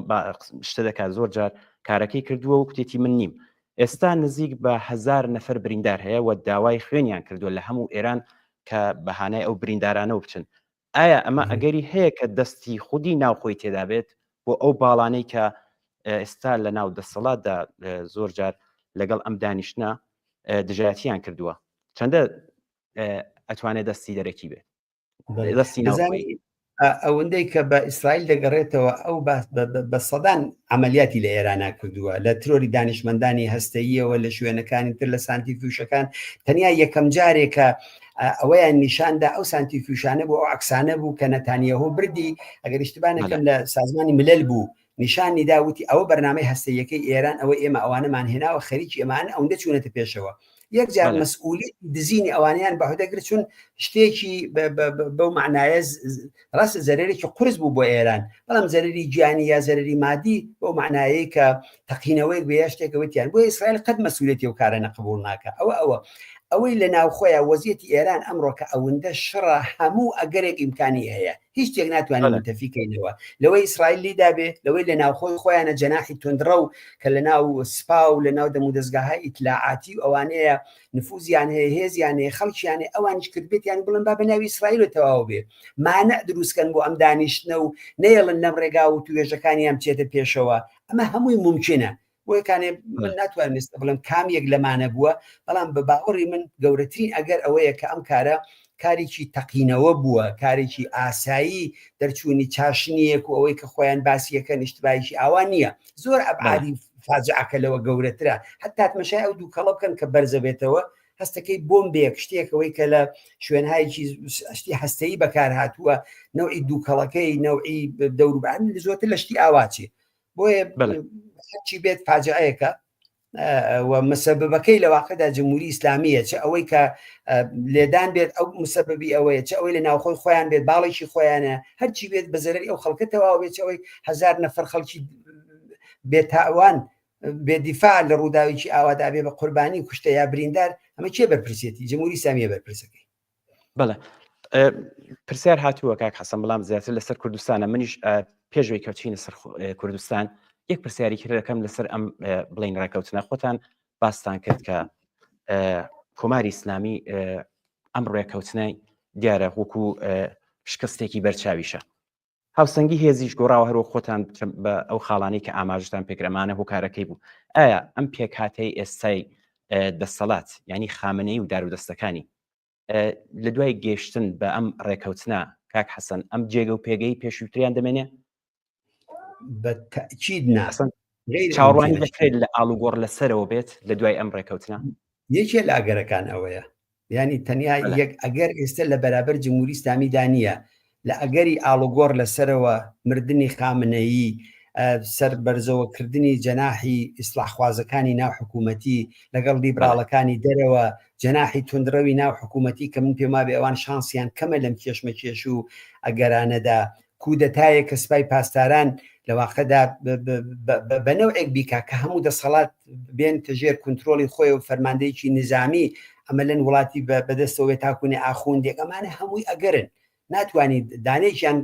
شتە دەکات زۆر جار کارەکەی کردووە و کوتێتی من نیم. ئێستا نزیک بە 1000 نەفەر بریندار هەیە و داوای خوێنیان کردووە لە هەموو ئێران کە بەهانای ئەو بریندارانە و بچن. ئایا ئەمە ئەگەری هەیە کە دەستی خودی ناوخۆی تێدا بێت بۆ ئەو باڵانەی کە ئێستا لە ناو دەسەڵاتدا زۆر جار لەگەڵ ئەم دانیشتە دژایەتیان کردووە، چەندە ئەتوانێت دەستی دەرەکی بێت دەستی ناوخۆی؟ ئەوەندەی کە بە ئیسرائیل دەگەڕێتەوە ئەو بە سەدان عملیاتی لە ئێرانە کردووە لە ترۆری دانیشمەندانی هەستەییەوە لە شوێنەکانی تر لە سانتیفیوشەکان. تەنیا یەکەم جارێکە ئەوەیان نیشاندا ئەو سانتیفیوشانە بوو ئەو عکسانە بوو کە نەتانیەهۆ بردی ئەگەر اشتبانەکەم لە سازمانی ملل بوو نیشانی داوتی ئەوە بەرنامەی هەستەیەکەی ئێران ئەوە ئێمە ئەوانەمان هێناوە خەریکی ئەمان ئەوەندە چوونەتە پێشەوە. یەک جار مەسئولی دزینی ئەوانیان بەهودەگر چون شتێکی بەو معنایە ڕاستە زەرێکی قرس بوو بۆ ئێران، بەڵام زەرری گیانی یا زەرری مادی بەو معنایەیە کە تەقینەوەی بە شتێکەوەتیان بۆ ئیسرائیل قەت مەسئولیەتی و کارە قبول ناکە. ئەوەی لە ناوخۆیە وەزیەتی ئێران ئەمڕۆ کە ئەوەندە شڕە هەموو ئەگەرێک ئیمکانی هەیە هیچ شتێک ناتوانێت متەفیکەینەوە لەوەی ئیسرائیلی دابێ لەوەی لە ناوخۆی خۆیانە جەناحی تندرە و کە لە ناو سپا و لە ناو دەمو دەستگاهای ئیتلاعاتی و ئەوانەیە نفوزیان هەیە هێزیان هەیە خەڵکیانێ ئەوانش کردبێتیان بڵم با بە ناوی ئیسرائیل و تەواو بێ مانە دروستکەن بۆ ئەم دانیشتنە و نەیەڵن لەم ڕێگا و توێژەکانیان بچێتە پێشەوە. ئەمە هەمووی ممکنە بۆیکانێ من ناتوانست بڵم کامێک لەمانە بووە، بەڵام بە باوەڕی من گەورەترین ئەگەر ئەوەیە کە ئەم کارە کارێکی تەقینەوە بووە، کارێکی ئاسایی دەرچوونی چاشنیەک و ئەوەی کە خۆیان باسیەکە نیشتبایشی ئاوان نییە. زۆر ئەبعادی فاجعەکە لەوە گەورەترە، حتا تمەشای ئەو دوو کەڵە بکەن کە بەرزە بێتەوە هەستەکەی بۆمبێک شتێکەوەی کە لە شوێنهایکی شتی هەستەیی بەکار هاتووە نەوعی دووکەڵەکەی نەوعی دەوروبان زۆرتر لە شتی ئاواچێ بۆیە هەرچی بێت فاجعەیەکە و مسببەکەی لە واقعدا جمهوری ئیسلامیە چه ئەوەی کە لێدان بێت ئەو مسببی ئەوەیە چه ئەوەی لە ناوخۆی خۆیان بێت باڵێکی خۆیانە هەرچی بێت بە زەرەری ئەو خەڵکەتەوە بێت ئەوەی 1000 نەفەر خەڵکی بێتاوان بێدیفاع لە ڕووداوێکی ئاوادا بێ بە قوربانی کوشتە یا بریندار ئەمە چێ بەرپرسێتی جمهوری ئیسلامیە بەرپرسەکەی. بەڵێ پرسیار هاتووە کاک حەسەن بەڵام زیاتر لەسەر کوردستانە منیش پێشوەی کەوتینە سەر کوردستان یەک پرسیاری کردەکەم لەسەر ئەم بڵین ڕێکەوتنە خۆتان باستان کرد کە کۆماری ئیسلامی ئەم ڕێکەوتنەی دیارە وەکو شکستێکی بەرچاویشە هاوسەنگی هێزیش گۆڕاوە هەرۆ خۆتان بە ئەو خاڵانی کە ئاماژتان پێکرەمانە هۆکارەکەی بوو. ئایا ئەم پێکهاتەی ئێستای دەسەڵات ینی خامنەی و دارودەستەکانی لە دوای گەیشتن بە ئەم ڕێکەوتنە کاک حەسەن ئەم جێگە و پێگەی پێشووتریان دەمێنێ؟ بە تەکید ناسن چاوەڕوانی دەکرێت لە ئاڵوگۆڕ لەسەرەوە بێت لە دوای ئەم ڕێکەوتنە؟ یەکێ لە ئەگەرەکان ئەوەیە، ینی تەنیا یەک ئەگەر ئێستا لە بەرابەر جمهوری ئیسلامی دانیە لە ئەگەری ئاڵوگۆڕ لەسەرەوە مردنی خامنەیی سەر بەرزەوەکردنی جەناحی ئیسلاحخوازەکانی ناو حکوومەتی لەگەڵ لیبراڵەکانی دەرەوە جەناحی توندڕەوی ناو حکوومەتی کە من پێم وابێ ئەوان شانسیان کەمە لەم کێشمەکێش و ئەگەرانەدا کودەتایە کە سوپای پاسداران لە واقعدا بە نەوعێک بیکا کە هەموو دەسەڵات بێن تەژێر کنترۆلی خۆی و فەرماندەیەکی نظامی ئەمەلەن وڵاتی بەدەستەوە تاکوونێ ئاخوندێک ئەمانە هەمووی ئەگەرن ناتوانانی دانێکیان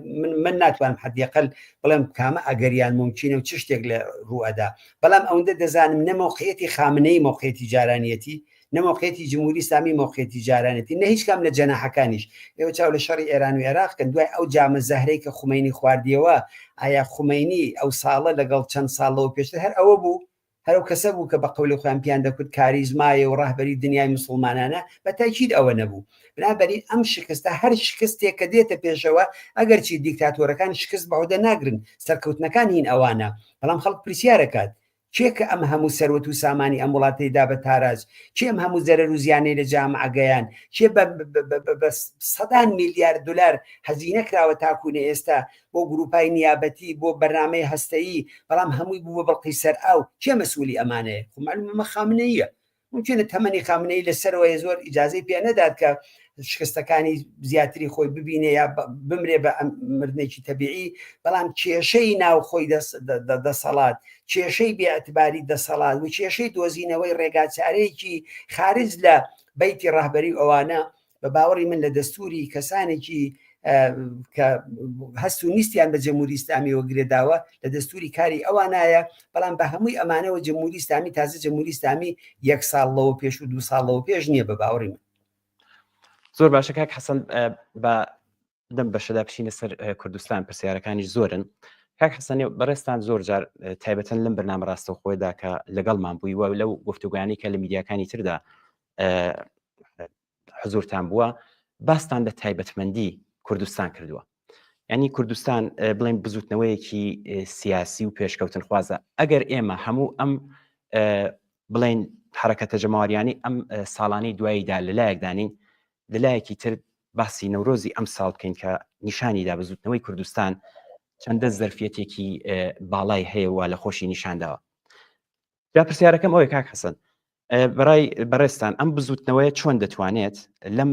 من ناتوانم حدیقل بڵێم کامە ئەگەریان ممکنە و چ شتێک لە ڕوئەدا، بەڵام ئەوەندە دەزانم نەمۆقعەتی خامنەی مۆقعەتی جارانیەتی نەمۆقعەتی جمهوری ئیسلامی مۆقعەتی جارانەتی نە هیچ کام لە جەناحەکانیش. ئێوە چاو لە شەڕی ئێران و عێراق کە دوای ئەو جامە زەهرەی کە خومەینی خواردیەوە ئایا خومەینی ئەو ساڵە لەگەڵ چەند ساڵەوە پێشتر هەر ئەوە بوو هەرو کەسە بوو کە بە قەولی خۆیان پیان دەکوت کاریزمایە و ڕاهبەری دنیای مسلمانانە بە تاکید ئەوە نەبوو. بنابەری ئەم شکستە هەر شکستێک کە دێتە پێشەوە ئەگەرچی دیکتاتۆرەکان شکست بەعودە ناگرن سەرکەوتنەکان هین ئەوانە، بەڵام خەڵک پرسیارەکات چێکە ئەم هەموو سەروەت و سامانی ئەم وڵاتەیدا بە تاراج چێ ئەم هەموو زەرەر و زیانەی لە جامعەگەیان چێ بە سەدان میلیارد دلار هەزینە کراوە تاکوونێ ئێستا بۆ گروپای نیابەتی بۆ بەرنامەی هەستەیی، بەڵام هەمووی بوو بە بەڵقی سەر ئاو چێ مەسئولی ئەمانەیە؟ خو معلومە خامنەیە ممکنە تەمەنی خامنەی لەسەرەوەی زۆر ئیجازەی پێ نەدات کە شکستەکانی زیاتری خۆی ببینێ یا بمرێ بە مردنێکی تەبیعی، بەڵام کێشەی ناوخۆی دەسەڵات کێشەی بێئەتباری دەسەڵات و کێشەی دۆزینەوەی ڕێگاچارەیەکی خارج لە بەیتی ڕاهبەری ئەوانە بە باوەڕی من لە دەستوری کەسانێکی کە هەست و نیستیان بە جمهوری ئیسلامی وەگرێداوە لە دەستوری کاری ئەوانایە، بەڵام بە هەمووی ئەمانەوە جمهوری ئیسلامی تازە جمهوری ئیسلامی 1 ساڵەوە پێش و 2 ساڵەوە پێش نییە بە باوەڕی من. زۆر باشە کاک حەسەن، بە دەم بەشەدا بچینە سەر کوردستان، پرسیارەکانی زۆرن. کاک حەسەنێ بەڕێستان زۆر جار تایبەتەن لەم بەرنامە ڕاستەوخۆیدا کە لەگەڵمان بووی و لەو گفتوگویانی کە لە میدیاکانی تردا حزورتان بووە، باستان لە تایبەتمەندی کوردستان کردووە. ینی کوردستان بڵێن بزوتنەوەیەکی سیاسی و پێشکەوتن خوازە. ئەگەر ئێمە هەموو ئەم بڵێن حرەکەتە جەماوەریانی ئەم ساڵانەی دواییدا لەلایەکدانین، لەلایەکی تر باسی نەورۆزی ئەم ساڵ بکەین کە نیشانیدا بزوتنەوەی کوردستان چەندە زەرفیەتێکی باڵای هەیە و لە خۆشی نیشانداوە. جا پرسیارەکەم ئەوەی کاک حەسەن، بەڕای بەڕێستان ئەم بزوتنەوەیە چۆن دەتوانێت لەم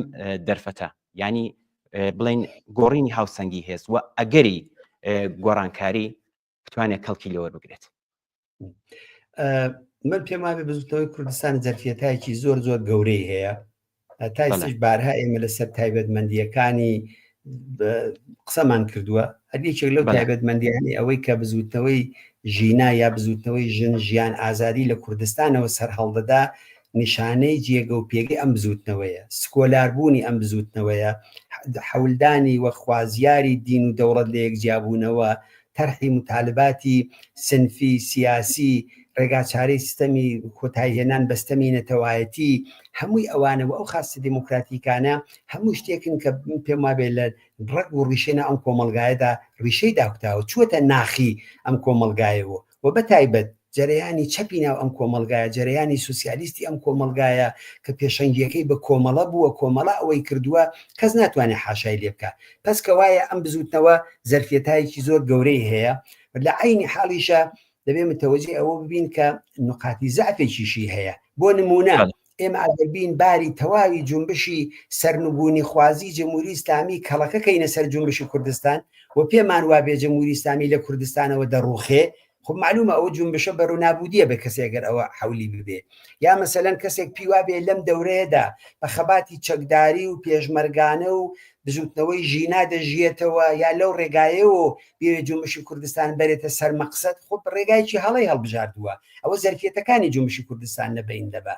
دەرفەتە، ینی بڵێن گۆڕینی هاوسەنگی هێز و ئەگەری گۆڕانکاری بتوانێت کەڵکی لەوە بگرێت؟ من پێم وایە بزوتنەوەی کوردستان زەرفیەتایەکی زۆر زۆر گەورەی هەیە. تایسش بارها ئێمە لەسەر تایبەتمەندیەکانی قسەمان کردووە. هەردێکێک لەو تایبەتمەندیانی ئەوەی کە بزوتنەوەی ژینا یا بزوتنەوەی ژن ژیان ئازادی لە کوردستانەوە سەر هەڵدەدا، نیشانەی جێگە و پێگەی ئەم بزوتنەوەیە، سکۆلاربوونی ئەم بزوتنەوەیە، حەولدانی وە خوازیاری دین و دەوڵەت لە یەکجیابوونەوە، تەرحی متالباتی سنفی سیاسی، ڕێگاچارەی سیستەمی کۆتاییهێنان بەستەمی نەتەوایەتی، هەمووی ئەوانەوە ئەو خاستە دموکراتیکانە هەموو شتێکن کە پێم وابێ لە ڕق و ڕیشێنە ئەم کۆمەلگایەدا ڕیشەی داوتاوە، چووەتە ناخی ئەم کۆمەلگایەوە و بە تایبەت جەرەیانی چەپی ناو ئەم کۆمەلگایە، جەرەیانی سوسیالیستی ئەم کۆمەلگایە کە پێشەنگیەکەی بە کۆمەڵە بووە، کۆمەڵە ئەوەی کردووە کەس ناتوانێت حاشای لێ بکە. پس کەوایە ئەم بزوتنەوە زەرفیەتایەکی زۆر گەورەی هەیە. لە عینی حاڵیشە دەبێ متەوەجی ئەوە ببین کە نقاتی زعفێکیشی هەیە. بۆ نمونە ئێمە ئەگەربین باری تەواوی جنبشی سەرنوبوونی خوازی جمهوری ئیسلامی کەڵەکەکەینە سەر جنبشی کوردستان و پێمان وابێ جمهوری ئیسلامی لە کوردستانەوە دەڕوخێ، خب معلومە ئەوە جنبشە بەرەو نابودیە بە کەسێکگەر ئەوە حولی ببێ. یا مەسەلەن کەسێک پیوابێ لەم دەورەیەدا بە خەباتی چەکداری و پێشمەرگانە و بزوتنەوەی ژینا دەژیێتەوە یا لەو ڕێگایەوە بێوێ جنبشی کوردستان بەرێتە سەر مەقسەد، خب ڕێگایکی هەڵی هەڵبژاردووە. ئەوە زەرفیەتەکانی جنبشی کوردستان نەبین دەبە.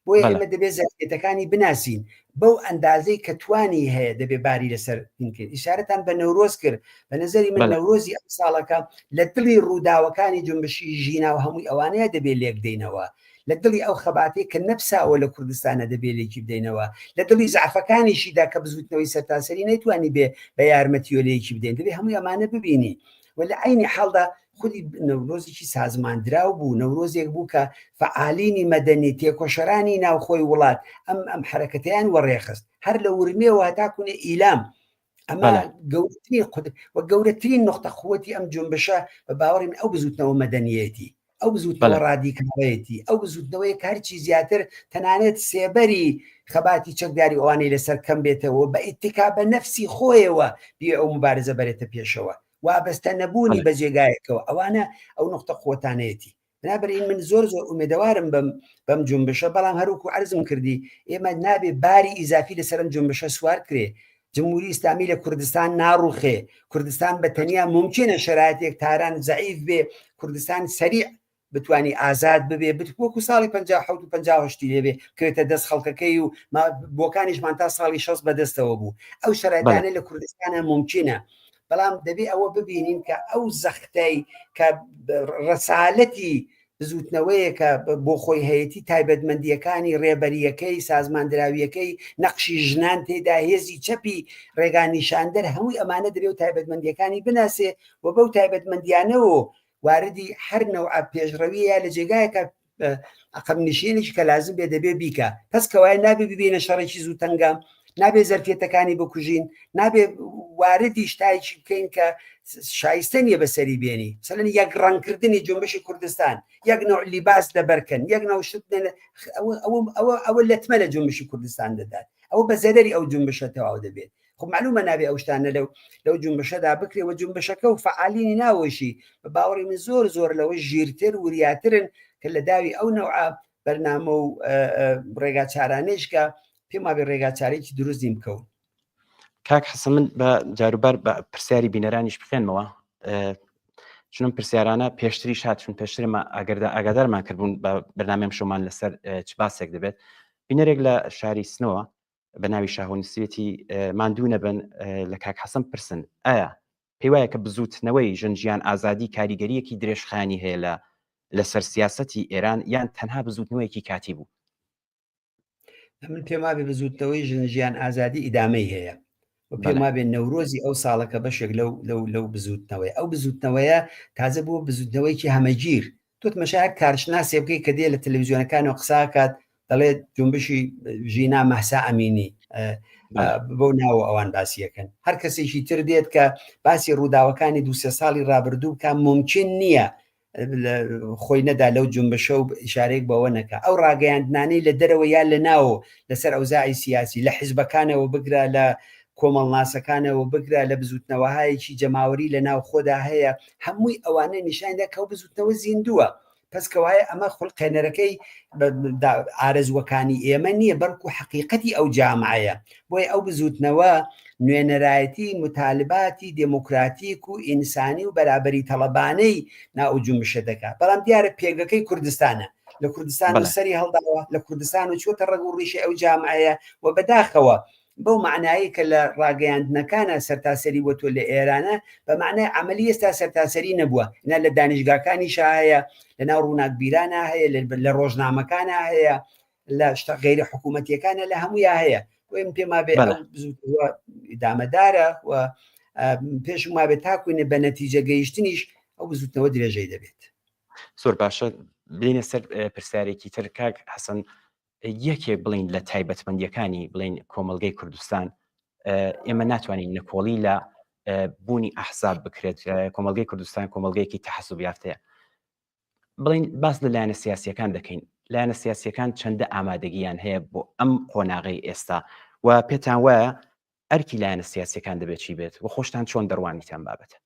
بۆیە ئێمە دەبێت زەرفیەتەکانی بناسین بەو ئەندازەی کە توانی هەیە دەبێ باری لەسەر بکرد. ئیشارەتان بە نەورۆز کرد. بە نظری من نەورۆزی ئەم ساڵەکە لە دڵی ڕووداوەکانی جنبشی ژینا و هەمووی ئەوانەیە دەبێت لێک دێنەوە، لە دڵی ئەو خەباتەی کە نەفساوە لە کوردستانە دەبێت لێکی بدەینەوە، لە دڵی زعفەکانیشیدا کە بزوتنەوەی سەرتاسەری نەیتوانی بێ بە یارمەتی و لێکی بدەین، دەبێت هەمووی ئەمانە ببینی. و لە عینی حاڵدا خودی نەورۆزێکی سازماندراو بوو، نەورۆزێک بوو کە فعالینی مەدەنی تێکۆشەرانی ناوخۆی وڵات ئەم حرەکەتیان وەڕێخست، هەر لە ورمێەوە هەتاکوونێ ئیلام. ئەمە گەورەترین نقطە قووەتی ئەم جنبشە بە باوەڕی من ئەو بزوتنەوە مەدەنیەتی، ئەو بزوتنەوە ڕادیکاڵەتی، ئەو بزوتنەوەی کارچی زیاتر تەنانەت سێبەری خەباتی چەکداری ئەوانەی لەسەر کەم بێتەوە بە ئیتیکا بە نەفسی خۆیەوە بێ ئەو مبارزە بەرێتە پێشەوە، وابەستە نەبوونی بە جێگایەکەوە. ئەوانە ئەو نقطە قوتانەتی. بنابراین من زۆر زۆر ئومێدەوارم بەم جنبشە، بەڵام هەروکو عەرزم کردی ئێمە نابێ باری ئیزافی لەسەرم جنبشە سوار کرێ. جمهوری ئیسلامی لە کوردستان ناڕوخێ، کوردستان بە تەنیا ممکنە شەرایەتێک تاران زەعیف بێ، کوردستان سەریع بتوانی ئازاد ببێ، وەکو ساڵی 57 و 58 لێبێ کەوێتە دەست خەڵکەکەی و بۆکانیشمان تا ساڵی 60 بەدەستەوە بوو. ئەو شەرایەتانە لە کوردستانە ممکنە، بەڵام دەبێ ئەوە ببینین کە ئەو زەختەی کە ڕەسالەتی بزوتنەوەیە کە بۆ خۆی هەیەی تایبەتمەندیەکانی ڕێبەریەکەی سازماندراویەکەی نەقشی ژنان تێدا هێزی چەپی ڕێگانیشاندەر هەمووی ئەمانە دەبێ و تایبەتمەندیەکانی بناسێ و بەو تایبەتمەندیانەوە واردی هەر نەوع پێشڕەویە لە جێگایەکە عقب نشێنێکی کە لازم بێ دەبێ بیکە. پس کەوای نابێ ببینە شەڕێکی زوو تەنگام، نابێ زەرفیەتەکانی بکوژین، نابێ واردی شتایکی بکەین کە شایستە نیە بەسەری بێنی. مثلەن یەک ڕەنگکردنی جنبشی کوردستان، یەک نوع لیباس دەبەرکەن، یەک نوع شت ئەوە لەتمە لە جنبشی کوردستان دەدات، ئەوە بە زەرەری ئەو جنبشە تەواو دەبێت. خب معلومە نابێ ئەو شتانە لەو جنبشەدا بکرێ و جنبشەکە و فعالینی ناوەشی بە باوەڕی من زۆر زۆر لەوە ژیرتر وریاترن کە لە داوی ئەو نوع بەرنامە و ڕێگاچارانێش کە پێم وابێ ڕێگاچارێکی دروستی بکەون. کاک حەسەن من بە جاروبار بە پرسیاری بینەرانیش بخێنمەوە چونم پرسیارانە پێشتری شاتون پێشترمە ئاگادارمان کردبوون بە بەرنامەم شۆمان لەسەر چ باسێک دەبێت بینەرێک لە شاری سنەوە بە ناوی شاهۆنیسوێتی ماندوو نەبن لە کاک حەسەن پرسن ئایا پێی وایە کە بزوتنەوەی ژنجیان ئازادی کاریگەریەکی درێژخانی هەیە لەسەر سیاسەتی ئێران یان تەنها بزوتنەوەیەکی کاتی بوو؟ من پێما بێ بزوتنەوەی ژنجیان ئازادی ئیدامەی هەیە پێما بێن نەورۆزی ئەو ساڵەکە بەشێک لەو بزوتنەوەی ئەو بزوتنەوەیە تازە بووە بزوتنەوەیکی هەمەگیر تۆ تمەشایە کارشناسێ بکەی کە دێ لە تەلەڤیزیۆنەکانەوە قساکات دەڵێت جنبشی ژینا مەحسا ئەمینی بۆ ناوە ئەوان باسیەکەن هەر کەسێکی تر دێت کە باسی ڕووداوەکانی دوسێ ساڵی ڕابردوو کە ممکن نییە خۆی نەدا لەو جنبشە و ئیشارەیەک بەوە نەکە ئەو ڕاگەیاندنانەی لە دەرەوە یان لە ناوە لەسەر ئەوزاعی سیاسی لە حیزبەکانەوە بگرە لە کۆمەڵناسەکانەوە بگرە لە بزوتنەوەهایەکی جەماوەری لە ناو خۆدا هەیە هەمووی ئەوانە نیشاندا کە بزوتنەوە زیندووە پس کەوایە ئەمە خوڵقێنەرەکەی ئارەزوەکانی ئێمە نییە بەڵکو حەقیقەتی ئەو جامعەیە بۆیە ئەو بزوتنەوە نوێنەرایەتی متالباتی دموکراتیک و ئینسانی و بەرابەری تەڵەبانەی ناو جنبشە دەکات بەڵام دیارە پێگەکەی کوردستانە لە کوردستان و سەری هەڵداوە لە کوردستان و چۆتە ڕێگ و ڕیشی ئەو جامعەیە و بەداخەوە بەو معنایی کە لە ڕاگەیاندنەکانە سەرتاسەری وەتۆ لە ئێرانە بە معنای عملی ئێستا سەرتاسەری نەبووە نا لە دانیشگاکانی شایە لە ناو ڕووناکبیرانە هەیە لە ڕۆژنامەکانە هەیە لە شتە غەیرە حکوومەتیەکانە لە هەموویە هەیە وێم پێما بێ ئیدامەدارە و پێشم وا بێت تاکوینە بە نەتیجە گەیشتنیش ئەو بزوتنەوە درێژەی دەبێت زۆر باشە بینە سەر پرسیارێکی تر کاک حەسەن یەکێک بڵین لە تایبەتمەندیەکانی بڵین کۆمەلگەی کوردستان ئێمە ناتوانین نەکۆڵی لە بوونی ئەحزاب بکرێت کۆمەلگەی کوردستان کۆمەلگەیەکی تەحەسوب یافتەیە بڵین باس لە لایەنە سیاسیەکان دەکەین لایەنە سیاسیەکان چەندە ئامادەگییان هەیە بۆ ئەم قۆناغی ئێستا و پێتان وایە ئەرکی لایەنە سیاسیەکان دەبێت چی بێت و خۆشتان چۆن دەڕوانیتان بابەتە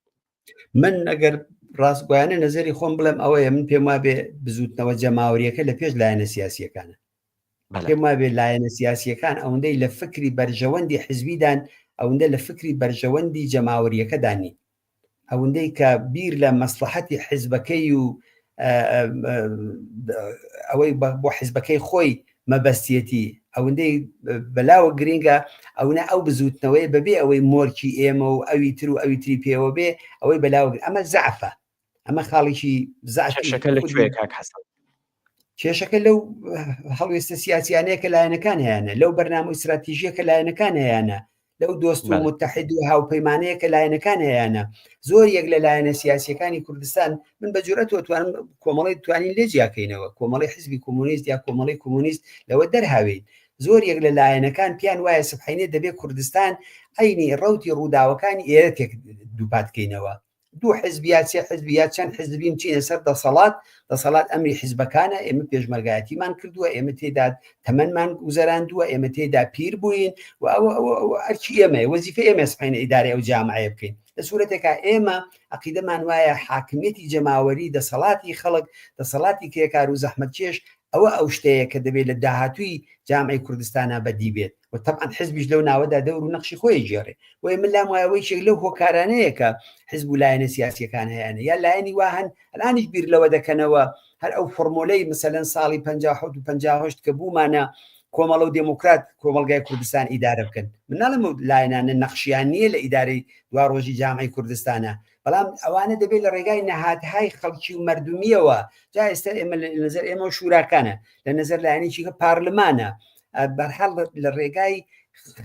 من ئەگەر ڕاستگویانە نظری خۆم بڵێم ئەوەیە من پێم وابێ بزوتنەوە جەماوریەکە لە پێش لایەنە سیاسیەکانە پێم وابێ لایەنە سیاسیەکان ئەوەندەی لە فکری بەرژەوەندی حزبیدان ئەوەندە لە فکری بەرژەوەندی جەماوریەکەدانی ئەوەندەی کە بیر لە مەسلحەتی حزبەکەی و ئەوەی بۆ حزبەکەی خۆی مەبەستیەتی ئەوەندەی بەلاوە گرنگە ئەوە ئەو بزوتنەوەی بەبێ ئەوەی مۆرکی ئێمە و ئەوی تر و ئەوی تری پێوە بێ ئەوەی بەلاوە ئەمە زعفە ئەمە خاڵێکی زعفەکە لەکوێ کاک حەسەن کێشەکە لەو هەڵوێستە سیاسیانەیە کە لایەنەکان هەیەە لەو بەرنامە استراتیژیە کە لایەنەکان هەیەە لەو دۆست و متحد و هاوپەیمانەیە کە لایەنەکان هەیەە زۆر یەک لە لایەنە سیاسیەکانی کوردستان من بە جورەتەوە توانم کۆمەڵی توانین لێجیاکەینەوە کۆمەڵی حزبی کۆمونیست یا کۆمەڵی کۆمونیست لەوە دەرهاوین زۆر یەک لە لایەنەکان پیان وایە سبحینێ دەبێت کوردستان عینی ڕەوتی ڕووداوەکانی ئێرە تێک دووپاتکەینەوە دوو حزبیات سێ حزبیات چەند حزبیم چینە سەر دەسەڵات ئەمری حزبەکانە ئێمە پێشمەرگایەتیمان کردووە ئێمە تێدا تەمەنمان گوزەراندووە ئێمە تێدا پیر بووین و ئەرچی ئێمە وەزیفە ئێمە سبحینە ئیدارەی ئەو جامعەیە بکەین لە سوورەتێکە ئێمە عەقیدەمان وایە حاکمیەتی جەماوەری دەسەڵاتی خەڵک دەسەڵاتی کێکار و زەحمەتکێش ئەوە ئەو شتەیە کە دەبێت لە داهاتووی جامعەی کوردستانە بەدی بێت و طبعاً حزبیش لەو ناوەدا دەور و نەخشی خۆی جێڕێ وی من لام وایەوەی شێک لەو هۆکارانەیە کە حزب و لایەنە سیاسیەکان هەیەە یا لایەنی واهن ئەلانیش بیر لەوە دەکەنەوە هەر ئەو فۆرمۆلەی مثلەن ساڵی 57 و 58 کە بوومانە کۆمەڵە و دموکرات کۆمەلگای کوردستان ئیدارە بکەن من ناڵم لایەنانە نەخشیان نییە لە ئیدارەی دوا ڕۆژی جامعەی کوردستانە بەڵام ئەوانە دەبێت لە ڕێگای نەهاتهای خەڵکی و مردمیەوە جا ئێستا ئێمە لە نظر ئێمە و شوراکانە لە نظر لایەنێکی کە پارلمانە بەرحەڵ لە ڕێگای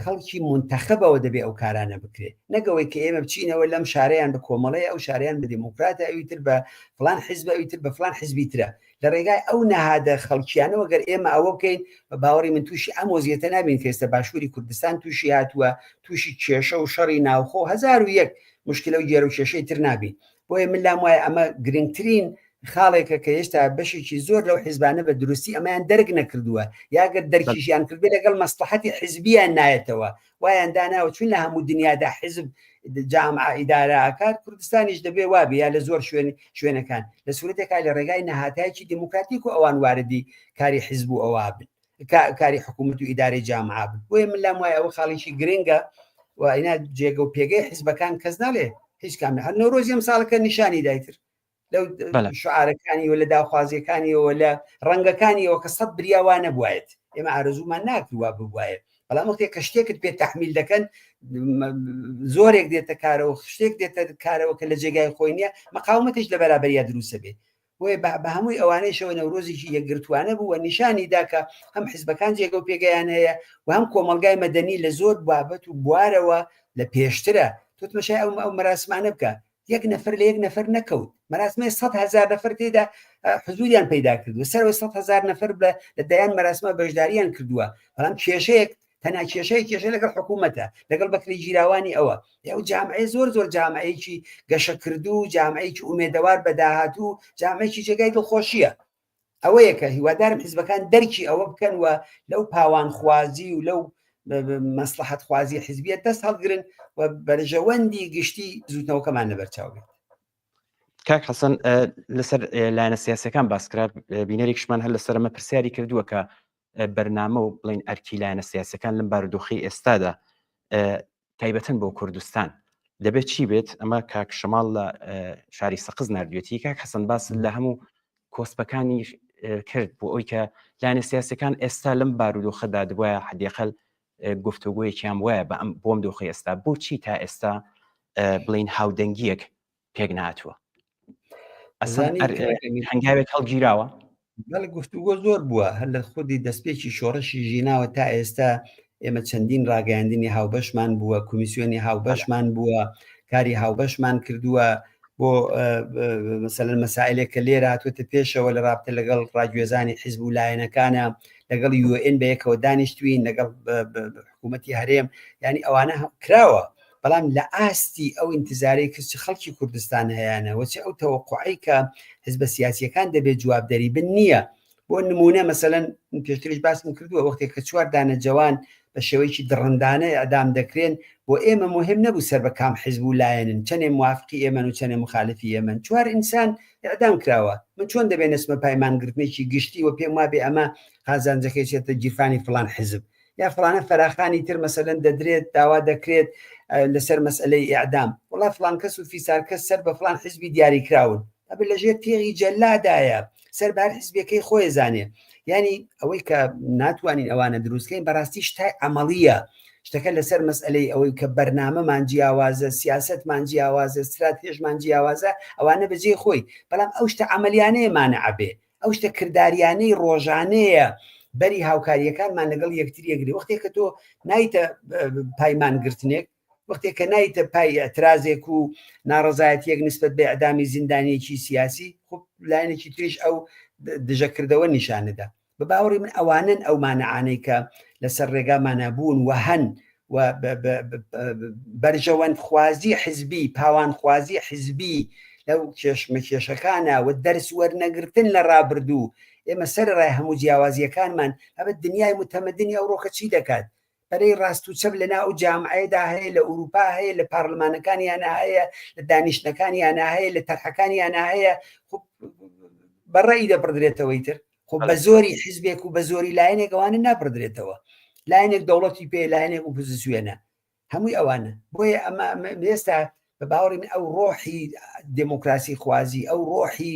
خەڵکی منتەخەبەوە دەبێت ئەو کارانە بکرێت نەگەوەی کە ئێمە بچینەوە لەم شارەیان بە کۆمەڵەیە ئەو شاریان بە دموکراتە ئەویتر بە فلان حیزب ئەویتر بە فلان حیزبی ترە لە ڕێگای ئەو نەهادە خەڵکیانەوە گەر ئێمە ئەوە بکەین بە باوەڕی من تووشی ئەم وەزیەتە نابین کە ئێستا باشووری کوردستان تووشی هاتووە تووشی کێشە و شەڕی ناوخۆ 1001 مشکلە و گێرە و کێشەی تر نابین بۆیە من لام وایە ئەمە گرنگترین خاڵێکە کە هێشتا بەشێکی زۆر لەو حیزبانە بە دروستی ئەمایان دەرگ نەکردووە یاگەر دەرکیشیان کردبێ لەگەڵ مەسلحەتی حیزبیان نایەتەوە وایان داناوە چون لە هەموو دنیادا حیزب جامعە ئیدارە ئاکات کوردستانیش دەبێ وابێ یا لە زۆر شوێنەکان لە سوورەتێکا لە ڕێگای نەهاتایکی دموکراتیک و ئەوان واردی کاری حیزب و ئەوە بن کاری حکوومەت و ئیدارەی جامعە بن بۆیە من لام وایە ئەوە خاڵێکی گرنگە و ئینا جێگە و پێگەی حیزبەکان کەس ناڵێ هیچ کام هەر نەورۆزی ئەم ساڵەکە نیشانی دایتر لەو شعارەکانی و لە داخوازیەکانیەوە لە ڕەنگەکانیەوە کە سەد بریاوان نەبوایەت ئێمە ئارەزوومان ناکردووە ببوایە بەڵام وەختێک کە شتێکت پێ تەحمیل دەکەن زۆرێک دێتە کارەوە شتێک دێتە کارەوە کە لە جێگای خۆی نییە مەقاومەتش لە بەرابەریە دروستە بێ بۆیە بە هەمووی ئەوانەیشەوە نەورۆزیی یەکگرتوانە بوو و نیشانی داکە هەم حیزبەکان جێگە و پێگەیان هەیە و هەم کۆمەلگای مەدەنی لە زۆر بابەت و بوارەوە لە پێشترە توتمەشای ئەو مەراسمانە بکە یەک نەفر لە یەک نەفر نەکەوت مەراسمە 100,000 نەفر تێدا حزوریان پیدا کردووە سەرەوەی 100,000 نەفر لە دایان مەراسمە بەشداریان کردووە بەڵام کێشەیەک تەنها کێشەیە لەگەڵ حکوومەتە لەگەڵ بەکری جیراوانی ئەوە ئەو جامعەیە زۆر جامعەیەکی گەشەکردو جامعەیەکی ئومێدەوار بەداهاتوو جامعەیەکی جێگای دڵخۆشیە ئەوەیە کە هیوادارم حیزبەکان دەرکی ئەوە بکەن و لەو پاوانخوازی و لەو مەسلحەت خوازی حیزبیە دەست هەڵگرن و بەرژەوەندی گشتی زووتنەوەکەمان لەبەرچاو بێت. کاک حەسەن لەسەر لایەنە سیاسەکان باسکرا بینەرێکشمان هەر لەسەر ئەمە پرسیاری کردووە کە بەرنامە و بڵین ئەرکی لایەنە سیاسەکان لەم بارودۆخی ئێستادا تایبەتەن بۆ کوردستان دەبێت چی بێت ئەمە کاک شەماڵ لە شاری سەقز نردوێتی کاک حەسەن باس لە هەموو کۆسپەکانی کرد بۆ ئەوی کە لایەنە سیاسەکان ئێستا لەم بارودۆخەدا دەبوایە حدیقل گفتوگویەکیان وایە بۆم دۆخی ئێستا بۆچی تا ئێستا بڵین هاودەنگیەک پێک نهاتووە هەنگاوێک هەڵگیراوە بەڵێ گفتوگۆ زۆر بووە هەر لە خودی دەستپێکی شۆڕشی ژیناوە تا ئێستا ئێمە چەندین ڕاگەاندنی هاوبەشمان بووە کمیسیۆنی هاوبەشمان بووە کاری هاوبەشمان کردووە بۆ مەسەلەن مەسائلێک کە لێرە هاتووەتە پێشەوە لە رابطە لەگەڵ ڕاگوێزانی حیزب و لایەنەکانە لەگەڵ UN بەیەکەوە دانیشتوین لەگەڵ حکوومەتی هەرێم ینی ئەوانە کراوە بەڵام لە ئاستی ئەو ئینتیزاری کەچ خەڵکی کوردستان هەیەە وەچ ئەو تەوەقعی کە حزبە سیاسیەکان دەبێت جوابدەری بن نییە بۆ نمونە مەسەلەن پێشتریش باسم کردووە وەختێک کە 4 دانە جوان بە شێوەیەکی دڕندانە ئەدام دەکرێن بۆ ئێمە مهم نەبوو سەر بە کام حیزب و لایەنن چەندێ موافقی ئێمە و چەندێ مخالفی ئێمە 4 ئینسان ئەدام کراوە من چۆن دەبێت نسمە پایمانگرتنێکی گشتی و پێم وابێ ئەمە قازانجەکەی چێتە گیرفانی فلان حیزب یا فلانە فراخانی تر مەسەلەن دەدرێت داوا دەکرێت لەسەر مەسئلەی ئیعدام وڵا فلان کەس و فیسار کەس سەر بە فلان حیزبی دیاری کراون ئەبێ لەژێر تێغی جەلادایە سەر بار حیزبەکەی خۆی زانێ ینی ئەوەی کە ناتوانین ئەوانە دروستکەین بەڕاستی شتای عملیە شتەکە لەسەر مەسئلەی ئەوەی کە بەرنامەمان جیاوازە سیاستمان جیاوازە استراتێژمان جیاوازە ئەوانە بەجێ خۆی بەڵام ئەو شتە عملیانەیەمانە عەبێ ئەو شتە کرداریانەی ڕۆژانەیە بەری هاوکاریەکانمان لەگەڵ یەکتریەگری وەختێک کە تۆ نایتە پایمانگرتنێک وەختێک کە نایتە پای ئەترازێک و ناڕەزایەتیەک نسبەت بە ئەدامی زیندانیەکی سیاسی خب لایەنێکی تریش ئەو دژەکردەوە نیشانەدا بە باوەڕی من ئەوانن ئەو مانەعانەی کە لەسەر ڕێگامانە بوون و هەن و بەرژەوەند خوازی حیزبی پاوانخوازی حیزبی لەو کێشەکانە و دەرس وەرنەگرتن لە ڕابردوو ئێمە سەر ڕای هەموو جیاوازیەکانمان ئەبێت دنیای متەمەدنی ئەوڕۆکە چی دەکات بەرەی ڕاست و چەپ لەناو جامعەیەدا هەیە لە ئوروپا هەیە لە پارلمانەکانیانە هەیە لە دانیشتەکانیانە هەیە لە تەرحەکانیانە هەیە بەڕێی دەبردرێتەوەی تر خۆ بە زۆری حیزبێک و بە زۆری لایەنێک ئەوانە ناپردرێتەوە لایەنێک دەوڵەتی پێ لایەنێک ئۆپۆزیسیۆنە هەمووی ئەوانە بۆیە ئەمە ئێستا بە باوەڕی من ئەو ڕۆحی دموکراسی خوازی ئەو ڕۆحی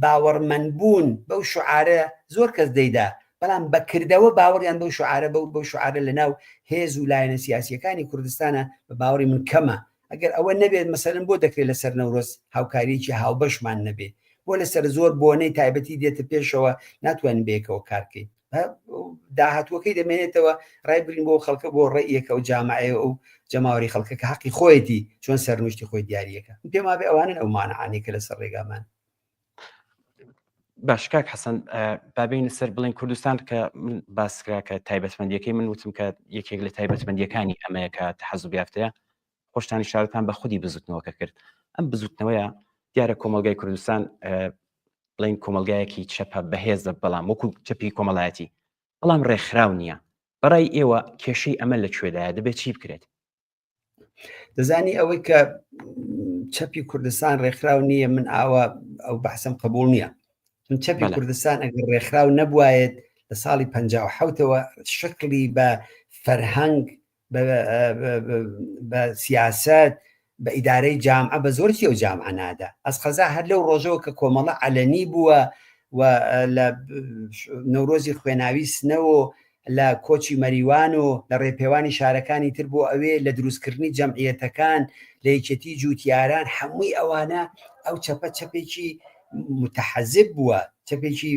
باوەڕمەندبوون بەو شعارە زۆر کەس دەیدا بەڵام بەکردەوە باوەڕیان بەو شعارە بەو شعارە لەناو هێز و لایەنە سیاسیەکانی کوردستانە بە باوەڕی من کەمە ئەگەر ئەوە نەبێت مەسەلەن بۆ دەکرێت لەسەر نەورۆز هاوکاریی هاوبەشمان نەبێت بۆ لەسەر زۆر بۆنەی تایبەتی دێتە پێشەوە ناتوانین بێکەوە کارکەین داهاتوەکەی دەمێنێتەوە ڕایبرین بۆ خەڵکە بۆ ڕێیەکە و جامعەیە و جەماوەری خەڵکە کە حەقی خۆیەتی چۆن سەرنوشتی خۆی دیاریەکە پێم وابێ ئەوانن ئەو مانەعانەی کە لەسەر ڕێگامان باش کاک حەسەن بابین سەر بڵین کوردستان کە من باسکرا کە تایبەتمەندیەکەی من وتم کە یەکێک لە تایبەتمەندیەکانی ئەمەیە کە تەحەزوب یافتەیە خۆشتانی شارەتان بە خودی بزوتنەوەکە کرد ئەم بزوتنەوەیە دیارە کۆمەلگای کوردستان بڵین کۆمەلگایەکی چەپە بەهێزە بەڵام وەکو چەپی کۆمەڵایەتی بەڵام ڕێکخراو نییە بەڕای ئێوە کێشەی ئەمە لەکوێدایە دەبێت چی بکرێت دەزانی ئەوەی کە چەپی کوردستان ڕێکخراو نییە من ئاوە ئەو بەحسم قبول نییە چون چەپی کوردستان ئەگەر ڕێکخراو نەبوایەت لە ساڵی 57ەوە شکلی بە فەرهەنگ بە سیاست بە ئیدارەی جامعە بە زۆرتی ئەو جامعە نادا ئەس خەزا هەر لەو ڕۆژەوە کە کۆمەڵە عەلەنی بووە و لە نەورۆزی خوێناوی سنەوە لە کۆچی مەریوان و لە ڕێپێوانی شارەکانی تر بۆ ئەوێ لە دروستکردنی جەمعیەتەکان لە یەکێتی جوتیاران هەمووی ئەوانە ئەو چەپە چەپێکی متحەزب بووە چەپێکی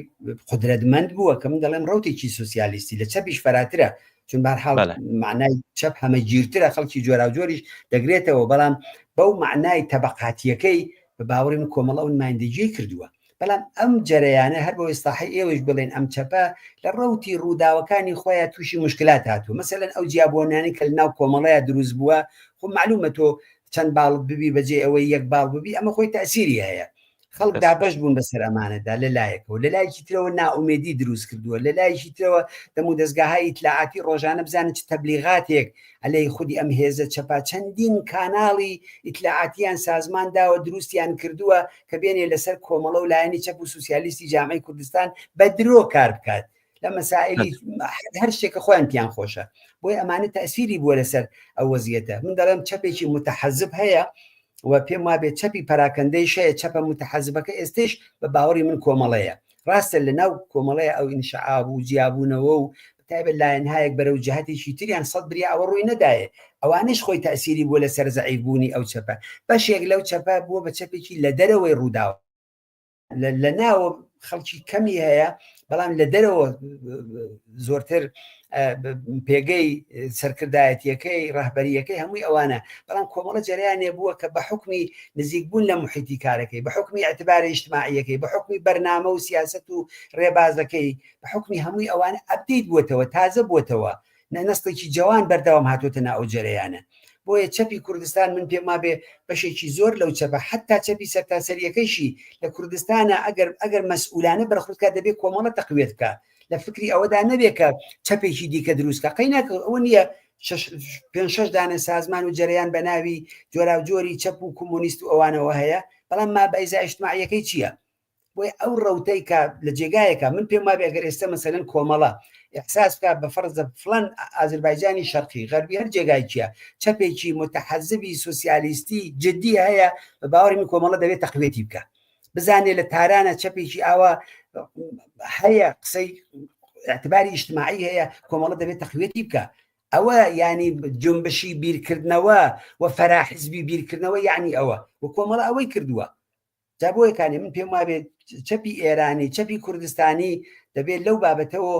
قودرەتمەند بووە کە من دەڵێم ڕوتێکی سوسیالیستی لە چەپیش فەراترە چون بەرحاڵ معنای چەپ هەمە گیرترە خەڵکی جۆرا و جۆریش دەگرێتەوە بەڵام بەو معنای تەبەقاتیەکەی بە باوەڕی من کۆمەڵە و نمایندەگیری کردووە بەڵام ئەم جەرەیانە هەر بۆ ئێستاحی ئێوەش بڵێن ئەم چەپە لە ڕەوتی ڕووداوەکانی خۆیان تووشی مشکلات هاتووە مەسەلەن ئەو جیابۆنانی کە لەناو کۆمەڵەیە دروست بووە خۆ معلومە تۆ چەند باڵت ببی بەجێ ئەوەی یەک باڵ ببی ئەمە خۆی تەسیری هەیە خەڵک دابەش بوون بەسەر ئەمانەدا لە لایەکەوە لە لایەکی ترەوە ناومێدی دروست کردووە لە لایەکی ترەوە دەمو دەستگاهای ئیتلاعاتی ڕۆژانە بزانن چ تەبلیغاتێک ئەلەی خودی ئەم هێزە چەپا چەندین کاناڵی ئیتلاعاتیان سازمان داوە دروستیان کردووە کە بێنێ لەسەر کۆمەڵە و لایەنی چەپ و سوسیالیستی جامعەی کوردستان بە درۆ کار بکات لە مەسائلی هەر شتێکە خۆیان پیان خۆشە بۆی ئەمانە تەسیری بووە لەسەر ئەو وەزیەتە من دەڵێم چەپێکی متحەزب هەیە و پێم وابێت چەپی پەراکەندەی شەیە چەپە متحەزبەکە ئێستش بە باوەڕی من کۆمەڵەیە ڕاستە لە ناو کۆمەڵەیە ئەو ئینشعاب و جیابوونەوە و تایبەت لایەنهایەک بەرەو جەهەتێکی تریان سەد بریا ئەوە ڕووی نەدایە ئەوانش خۆی تەسیری بووە لەسەر زەعیفبوونی ئەو چەپە بەشێک لەو چەپە بووە بە چەپێکی لە دەرەوەی ڕووداوە لە ناوە خەڵکی کەمی هەیە بەڵام لە دەرەوە زۆرتر پێگەی سەرکردایەتیەکەی ڕاهبەریەکەی هەمووی ئەوانە بەڵام کۆمەڵە جەریانێ بووە کە بە حکمی نزیکبوون لە محیتی کارەکەی بە حکمی ئەتباری ئیجتماعیەکەی بە حکمی بەرنامە و سیاست و ڕێبازەکەی بە حکمی هەمووی ئەوانە ئەپدەیت بووەتەوە تازە بووەتەوە نەستێکی جوان بەردەوام هاتوۆتە ناو ئەو جەرەیانە بۆیە چەپی کوردستان من پێم وابێ بەشێکی زۆر لەو چەپە حتا چەپی سەرتاسەریەکەیشی لە کوردستانە ئەگەر مەسئولانە بەرخودکە دەبێت کۆمەڵە تەقوێت بکە لە فکری ئەوەدا نەبێت کە چەپێکی دیکە دروستکە قەیناکە ئەوە نییە 5-6 دانە سازمان و جەریان بە ناوی جۆرا و جۆری چەپ و کۆمۆنیست و ئەوانەوە هەیە بەڵام ما بەیزا ئیجتماعیەکەی چییە بۆی ئەو ڕەوتەی کە لە جێگایەکە من پێم وابێ ئەگەر ئێستا مەسەلەن کۆمەڵە احساس بکە بە فەرزە فلان ئازربایجانی شەرقی غەربی هەر جێگای چییە چەپێکی متحەزبی سوسیالیستی جدی هەیە بە باوەڕی من کۆمەڵە دەبێت تەقوێتی بکە بزانێ لە تارانە چەپێکی ئاوا هەیە قسەی ئەتباری ئیجتماعی هەیە کۆمەڵە دەبێت تەقوێتی بکە ئەوە ینی جنبشی بیرکردنەوە و فەراحیزبی بیرکردنەوە یعنی ئەوە و کۆمەڵە ئەوەی کردووە جا بۆیەکانی من پێم وابێت چەپی ئێرانی چەپی کوردستانی دەبێت لەو بابەتەوە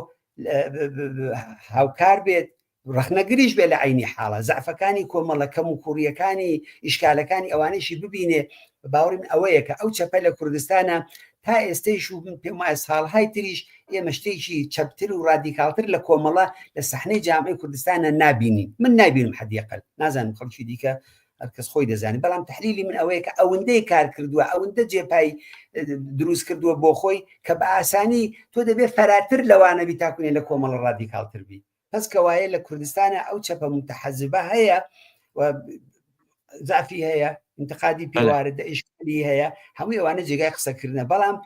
هاوکار بێت ڕخنەگریش بێ لە عینی حاڵە زعفەکانی کۆمەڵە کەم و کوڕیەکانی ئیشکالەکانی ئەوانەیشی ببینێ باوەڕی من ئەوەیە کە ئەو چەپە لە کوردستانە تا ئێستەیش و پێم وایە ساڵهای تریش ئێمە شتێکی چەپتر و ڕادیکالتر لە کۆمەڵە لە سەحنەی جامعەی کوردستانە نابینین من نابینم حەدیقەل نازانم خەڵکی دیکە هەرکەس خۆی دەزانێت بەڵام تحلیلی من ئەوەیە کە ئەوەندەی کار کردووە ئەوەندە جێپای دروست کردووە بۆ خۆی کە بە ئاسانی تۆ دەبێت فەراتر لەوانە بی تاکوێن لە کۆمەڵە ڕادیکالتر بی پس کەوایە لە کوردستانە ئەو چەپە متحەزبە هەیە و زعفی هەیە انتقادی پێوارە ئیشکالی هەیە هەمووی ئەوانە جێگای قسەکردنە بەڵام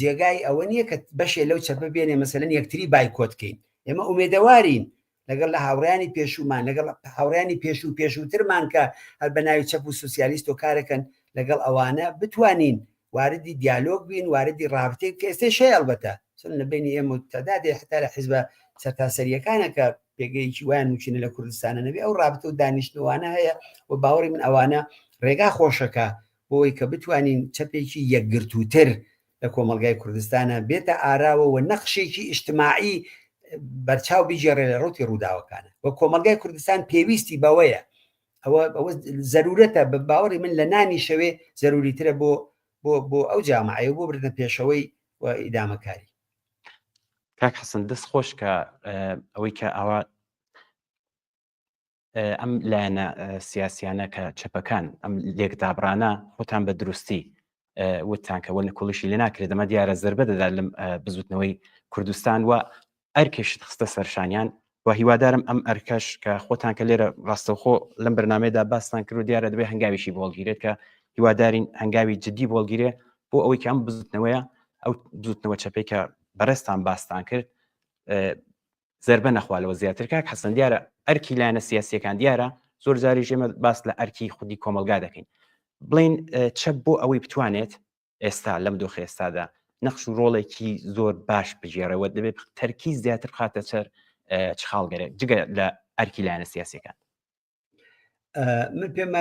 جێگای ئەوە نییە کە بەشێ لەو چەپە بێنێ مەسەلەن یەکتری بایکۆتکەین ئێمە ئومێدەوارین لەگەڵ لە هاوڕیانی پێشومان لەگەڵ هاوڕیانی پێشووترمان کە هەر بە ناوی چەپ و سوسیالیست و کارەکەن لەگەڵ ئەوانە بتوانین واردی دیالۆگ بین واردی ڕابطەیەک کە ئێستا شەیە ئەلبەتە لە بینی ئێمە تەدادێ حتا لە حیزبە سەرتاسەریەکانە کە پێگەیەکی وایان موچینە لە کوردستانە نەبێ ئەو ڕابطە و دانیشتوانە هەیە و باوەڕی من ئەوانە ڕێگا خۆشەکە بۆی کە بتوانین چەپێکی یەکگرتووتر لە کۆمەلگای کوردستانە بێتە ئاراوە و نەخشێکی ئیجتماعی بەرچاو بیژێڕێ لە ڕوتی ڕووداوەکانە و کۆمەلگای کوردستان پێویستی بەوەیە ئەوە زەرورەتە بە باوەڕی من لە نانی شەوێ زەروریترە بۆ ئەو جامعەیە بۆ بردنە پێشەوەی و ئیدامەکاری کاک حەسەن دەست خۆش کە ئەوەی کە ئەوە ئەم لایەنە سیاسیانە کە چەپەکان ئەم لێکدابرانە خۆتان بە دروستی وتان کە وەنە کوڵشی لێ ناکرێت دەمە دیارە زەربە دەدا لەم بزوتنەوەی کوردستان و ئەرکێشت خستە سەرشانیان و هیوادارم ئەم ئەرکەش کە خۆتان کە لێرە ڕاستەوخۆ لەم بەرنامەیەدا باستان کرد و دیارە دەبێت هەنگاویشی بۆڵگیرێت کە هیوادارین هەنگاوی جدی بۆڵگیرێ بۆ ئەوەی کە ئەم بزوتنەوەیە ئەو بزوتنەوە چەپەی کە بەڕێستان باستان کرد زربە نەخوالەوە زیاتر کاک حەسەن دیارە ئەرکی لایەنە سیاسیەکان دیارە زۆر جاری ژێمە باس لە ئەرکی خودی کۆمەلگا دەکەین بڵین چە بۆ ئەوەی بتوانێت ئێستا لەم دۆخ ئێستادا نەخش و ڕۆڵێکی زۆر باش بژێڕەوە دەبێت تەرکی زیاتر خاتە سەر چخاڵگەرێک جگە لە ئەرکی لایەنە سیاسیەکان من پێم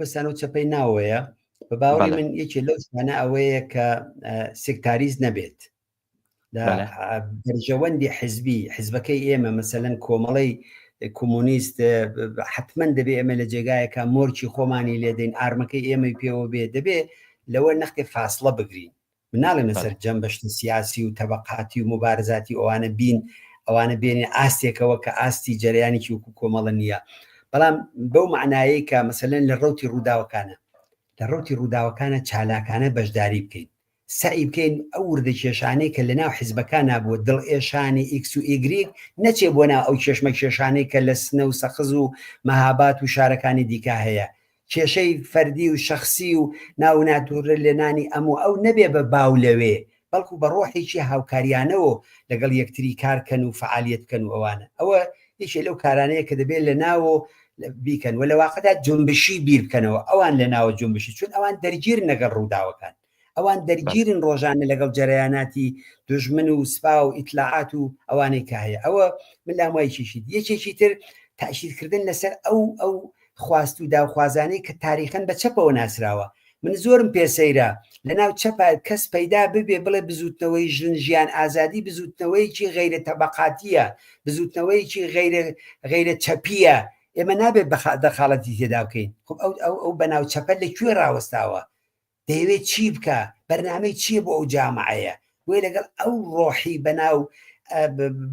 بەستان و چەپەی ناوەیە بە باوەڕی من یەکێ لەو شانە ئەوەیە کە سێکتاریز نەبێت لە بەرژەوەندی حیزبەکەی ئێمە مەسەلەن کۆمەڵی کۆمونیست حتمما دەبێ ئێمە لە جێگایەکە مۆرچی خۆمانی لێدەین ئارمەکەی ئێمە پێوە بێ دەبێ لەوە نەختی فاصلە بگرین مناڵێ لەسەر جەم بەشتە سیاسی و تەبەقاتی و مبارزاتی ئەوانە بین ئەوانە بێنێ ئاستێکەوە کە ئاستی جەریانێکی وەکو کۆمەڵە نییە بەڵام بەو معنایی کە مەسەلەن لە ڕوتی ڕووداوەکانە لە ڕوتی ڕووداوەکانە چالاکانە بەشداری بکەین سعی بکەین ئەو وردە کێشانەی کە لە ناو حیزبەکان نابووە دڵ ئێشانی ئیکس و ئیگریک نەچێ بۆ ناو ئەو کێشمە کێشانەی کە لە سنە و سەخز و مەهابات و شارەکانی دیکە هەیە کێشەی فەردی و شخصی و ناو ناتورە لێنانی ئەموو ئەو نەبێ بە باو لەوێ بەڵکو بە ڕۆحێکی هاوکاریانەوە لەگەڵ یەکتری کارکەن و فعالیت بکەن و ئەوانە ئەوە یەکێ لەو کارانەیە کە دەبێت لە ناوە بیکەن و لە واقعدا جنبشی بیر بکەنەوە ئەوان لە ناوە جنبشی چون ئەوان دەرگیر نەگەڵ ڕووداوەکان ئەوان دەرگیرن ڕۆژانە لەگەڵ جەرەیاناتی دژمن و سپا و ئیتلاعات و ئەوانەی کە هەیە ئەوە من لام وایکیشیت یەکێکی تر تاشیرکردن لەسەر ئەو خواست و داوخوازانەی کە تاریخەن بە چەپەوە ناسراوە من زۆرم پێسەیرە لە ناو چەپە کەس پەیدا ببێ بڵێ بزوتنەوەی ژیان ئازادی بزوتنەوەیکی غەیرە تەبەقاتیە بزوتنەوەیکی غەیرە چەپیە ئێمە نابێت دەخاڵەتی تێدا بکەین خب ئەو بەناو چەپە لەکوێ ڕاوەستاوە دەیەوێت چی بکە بەرنامەی چییە بۆ ئەو جامعەیە وێ لەگەڵ ئەو ڕۆحی بەناو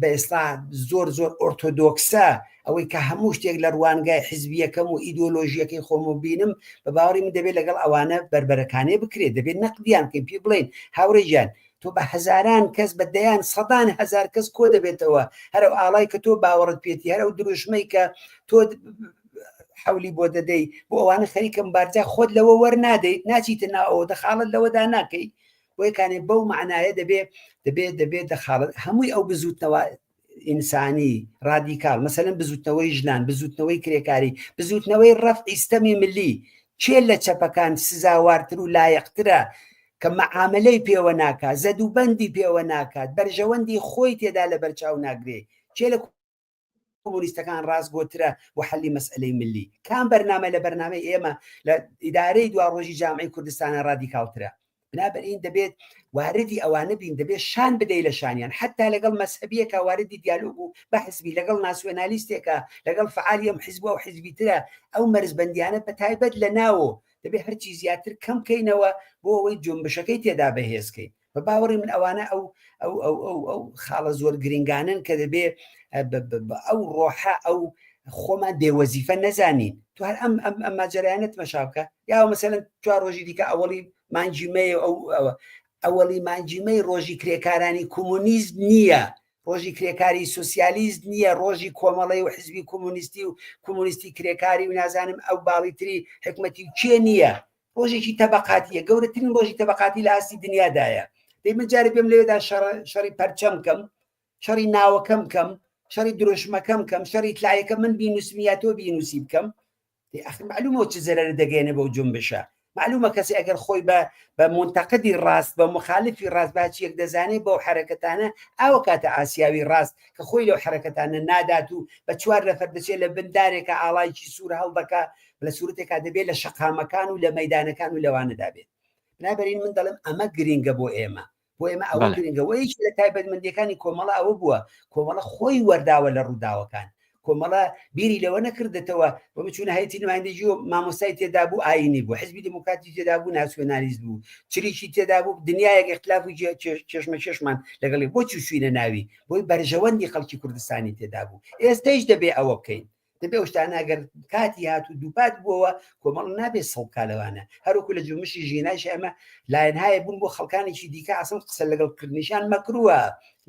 بە ئێستا زۆر ئۆرتۆدۆکسە ئەوەی کە هەموو شتێک لە ڕوانگای حیزبیەکەم و ئیدۆلۆژیەکەی خۆم و بینم بە باوەڕی من دەبێت لەگەڵ ئەوانە بربەرەکانێ بکرێت دەبێت نەقدیان کەین پێ بڵێن هاوڕێژیان تۆ بە هەزاران کەس بە دەیان سەدان هەزار کەس کۆ دەبێتەوە هەرو ئاڵای کە تۆ باوەڕت پێێتی هەرو دروشمەی کە تۆ حولی بۆ دەدەی بۆ ئەوانە خەریکم بارجا خۆت لەوە وەرنادەیت ناچیتە ناوەوە دەخاڵت لەوەدا ناکەی بۆیکانێ بەو معنایە دەبێت دەخاڵت هەمووی ئەو بزوتنەوە ئینسانی رادیکال مەسەلەن بزوتنەوەی ژنان بزوتنەوەی کرێکاری بزوتنەوەی ڕەفعی ئیستەمی ملی چێ لە چەپەکان سزاوارتر و لایەقترە کە مەعاملەی پێوە ناکات زەدوبەندی پێوە ناکات بەرژەوەندی خۆی تێدا لە بەرچاو ناگرێ چێ لە کۆمونیستەکان ڕاستگۆترە و حەلی مەسئلەی ملی کام بەرنامە لە بەرنامەی ئێمە لە ئیدارەی دواڕۆژی جامعەی کوردستانە رادیکالترە بنابەرین دەبێت واردی ئەوانە بین دەبێت شان بدەی لە شانیان حتا لەگەڵ مەسحبیەکە واردی دیالۆگ و بە حزبی لەگەڵ ناسیۆنالیستێکە لەگەڵ فعالیم حیزب و حیزبیترە ئەو مەرزبەندیانە بە تایبەت لە ناوە دەبێت هەرچی زیاتر کەم کەینەوە بۆ ئەوەی جنبشەکەی تێدا بەهێزکەین بە باوەڕی من ئەوانە ئەو خاڵە زۆر گرنگانن کە دەبێت ئەو ڕۆحە ئەو خۆمان بێوەزیفە نەزانین تو هەر ئەم ماجەرایانت مەشابکە یا مەسەلەن 4 ڕۆژی دیکە ئەوەڵی مانجیمەی ئەوەڵی مانجیمەی ڕۆژی کرێکارانی کۆمونیزم نییە ڕۆژی کرێکاری سوسیالیست نییە ڕۆژی کۆمەڵی و حزبی کۆمونیستی و کۆمونیستی کرێکاری و نازانم ئەو باڵیتری حکومەتی چێ نییە ڕۆژێکی تەبەقاتیە گەورەترین ڕۆژی تەبەقاتی لە ئاستی دنیادایە دەی من جارێ پێم لەوێدا شەڕی پەرچەم کەم شەڕی ناوەکەم کەم شەڕی درۆژمەکەم کەم شەڕی تلایەکە من بینوسمیە تۆ بینوسی بکەم معلومە چ زەرەر دەگەێنە بەو جنبشە معلومە کەسی ئەگەر خۆی بە منتەقدی ڕاست بە مخالفی ڕاست باچیەک دەزانێت بەو حرەکەتانە ئاوە کاتە ئاسیاوی ڕاست کە خۆی لەو حرەکەتانە نادات و بە 4 نەفەر دەچێت لە بندارێکە ئاڵایکی سوور هەڵدەکە لە سوورەتێکا دەبێت لە شەقامەکان و لە مەیدانەکان و لەوانەدا بێت بنابەرین من دەڵێم ئەمە گرینگە بۆ ئێمە ئەوە گرنگەوەیکی لە تایبەتمەندیەکانی کۆمەڵە ئەوە بووە کۆمەڵە خۆی وەرداوە لە ڕووداوەکان کۆمەڵە بیری لەوە نەکردێتەوە بۆ بچوونە هەیەتی نمایندگی و مامۆستای تێدا بوو ئاینی بوو حزبی دموکراتی تێدا بوو ناسیۆنالیست بوو چریکی تێدا بوو دنیایەک اختلاف و چێشمە چێشمان لەگەڵی بۆچی شوینە ناوی بۆی بەرژەوەندی خەڵکی کوردستانی تێدا بوو ئێستەش دەبێ ئەوە بکەین دەبێ شتانە ئەگەر کاتی هات و دووپات بووەوە کۆمەڵ نابێت سەڵکالەوانە هەروکو لە جومشی ژیناش ئەمە لایەنهایە بوون بۆ خەڵکانێکی دیکە ئاسم قسە لەگەڵکردنیشان مەکرووە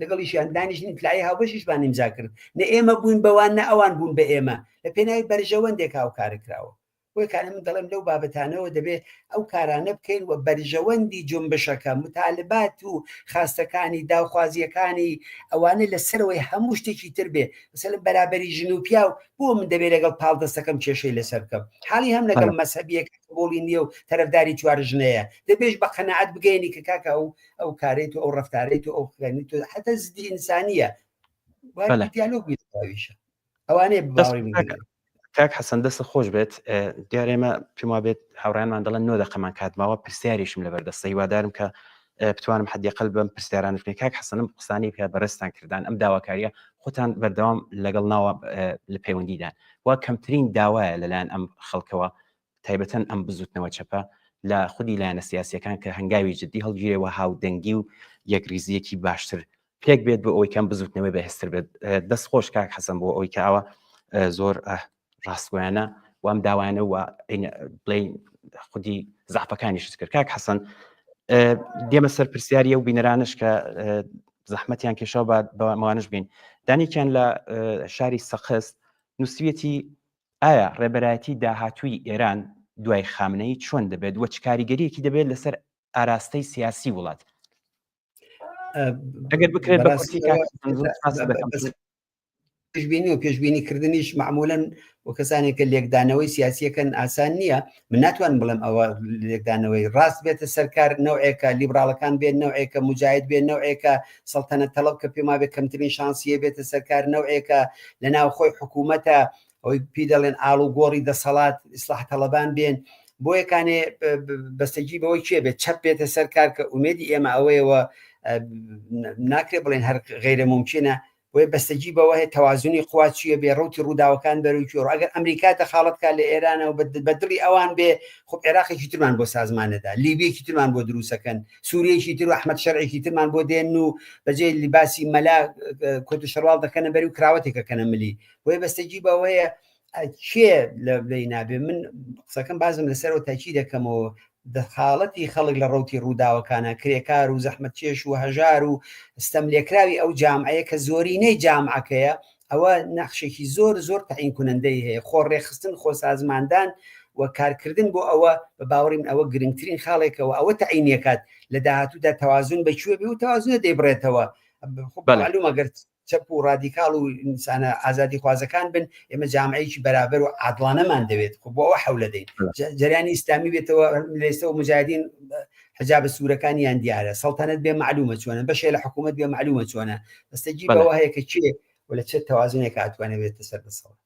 لەگەڵیشیان دانیشتنی تلایی هاوبەشیشمان ئیمزا کرد نە ئێمە بوون بەوان نە ئەوان بوون بە ئێمە لە پێناوی بەرژەوەندێک هاوکارە کراوە وەکانە من دەڵێم لەو بابەتانەوە دەبێت ئەو کارانە بکەین و بەرژەوەندی جنبشەکە متالبات و خاستەکانی داوخوازیەکانی ئەوانە لەسەرەوەی هەموو شتێکی تر بێ مثلەن بەرابەری ژن و پیا و بۆ من دەبێت لەگەڵ پاڵدەستەکەم کێشەی لەسەر بکەم حاڵی هەم لەگەڵ مەسەبیەکە بۆڵی نییە و تەرەفداری چوار ژنەیە دەبێت بە قەنەعەت بگەینی کە کاکە ئەو کارێت و ئەو ڕەفتارێت و ئەو خێنیت و حتى زدی ئینسانیە دیالۆگ بیتەویشە ئەوانەیە باوەڕی من هەیە. کاک حەسەن دەست خۆش بێت دیارە ئێمە پێم وا بێت هاوڕیانمان دەڵێن 9 دقەمان کاتماوە پرسیاریشم لەبەردەستە هیوادارم کە بتوانم حەدیقل بەم پرسیاران بکەین. کاک حەسەنم قسانی پێ بەڕێستان کردان ئەم داواکاریە خۆتان بەردەوام لەگەڵ ناوە لە پەیوەندیدان وا کەمترین داوایە لەلایەن ئەم خەڵکەوە تایبەتەن ئەم بزوتنەوە چەپە لە خودی لایەنە سیاسیەکان کە هەنگاوی جددی هەڵگیرەوە هاودەنگی و یەکریزیەکی باشتر پێک بێت بۆ ئەوەی کەم بزوتنەوەی بەهێزتر بێت. دەست خۆش کاک حەسەن بۆ ئەوەی کە ئەوە زۆر ڕاستگویانە وام داوایانە و بڵێ خودی زعفەکانیشت کرد. کاک حەسەن دێمە سەر پرسیاریە و بینەرانش کە زەحمەتیان کێشەوە بە ماوانش بین. دانیکیان لە شاری سەقست نووسویەتی ئایا ڕێبەرایەتی داهاتووی ئێران دوای خامنەی چۆن دەبێت وە چ کاریگەریەکی دەبێت لەسەر ئاراستەی سیاسی وڵات ئەگەر بکرێت بە پێشبینی و پێشبینیکردنیش معمولاً و کەسانێکە لێکدانەوەی سیاسیەکەن ئاسان نییە من ناتوان بڵێم ئەوە لێکدانەوەی ڕاست بێتە سەرکار نەوعێکە لیبراڵەکان بێن نەوعێکە مجاهد بێن نەوعێکە سەڵتەنەت تەڵەب کە پێما بێت کەمترین شانسیە بێتە سەرکار نەوعێکە لە ناو خۆی حکوومەتە ئەوی پێ دەڵێن ئاڵ و گۆڕی دەسەڵات ئیسلاح تەڵەبان بێن بۆ یەکانێ بەستەجی بەوەی چێ بێت چەپ بێتە سەرکار کە ئومێدی ئێمە ئەوەیەوە ناکرێ بڵێن هەر غیرە ممکنە بۆیە بەستەجی بەوە هەیە تەوازنی قوا چیە بێ ڕوتی ڕووداوەکان بەروی ئەگەر ئەمریکا دەخاڵەتکە لە ئێرانەوە بە دڵی ئەوان بێ خب عێراقێکی ترمان بۆ سازمانەدا لیبیەکی ترمان بۆ دروستەکەن سووریەکی تر و ئەحمەد شەرعێکی ترمان بۆ دێن و بەجێ لیباسی مەلا کۆت و شەروال دەکەنە بەری و کراوەتێکەکەنە ملی بۆیە بەستەجی بەوەیە کێ لەی نابێ من قسەکەم بازم لەسەرەوە تاکی دەکەمەوە دەخاڵەتی خەڵک لە ڕوتی ڕووداوەکانە کرێکار و زەحمەت چێش و هەژار و ستەم لێکراوی ئەو جامعەیە کە زۆرینەی جامعەکەیە ئەوە نەخشێکی زۆر تعیین کنندەی هەیە خۆ ڕێخستن خۆ سازماندان و کارکردن بۆ ئەوە بە باوەڕی من ئەوە گرنگترین خاڵێکەوە ئەوە تعیینیەکات لە داهاتوودا تەوازن بەکوێ بێ و تەوازنە دەیبڕێتەوە معلومە گەر چەپ و ڕادیکاڵ و ئینسانە ئازادی خوازەکان بن ئێمە جامعەیەکی بەرابەر و عادڵانەمان دەوێت خۆ بۆ ئەوە حەولە دەین جەریانی ئیسلامی بێتەوە لەێستەوە مجاهدین حجاب سوورەکانیان دیارە سەڵتەنەت بێ معلومە چۆنە بەشێ لە حکوومەت بێ معلومە چۆنە بەستەجی بەوە هەیە کە چێ و لە چه تەوازنێک هاتوانێت بێتە سەر دەسەڵات.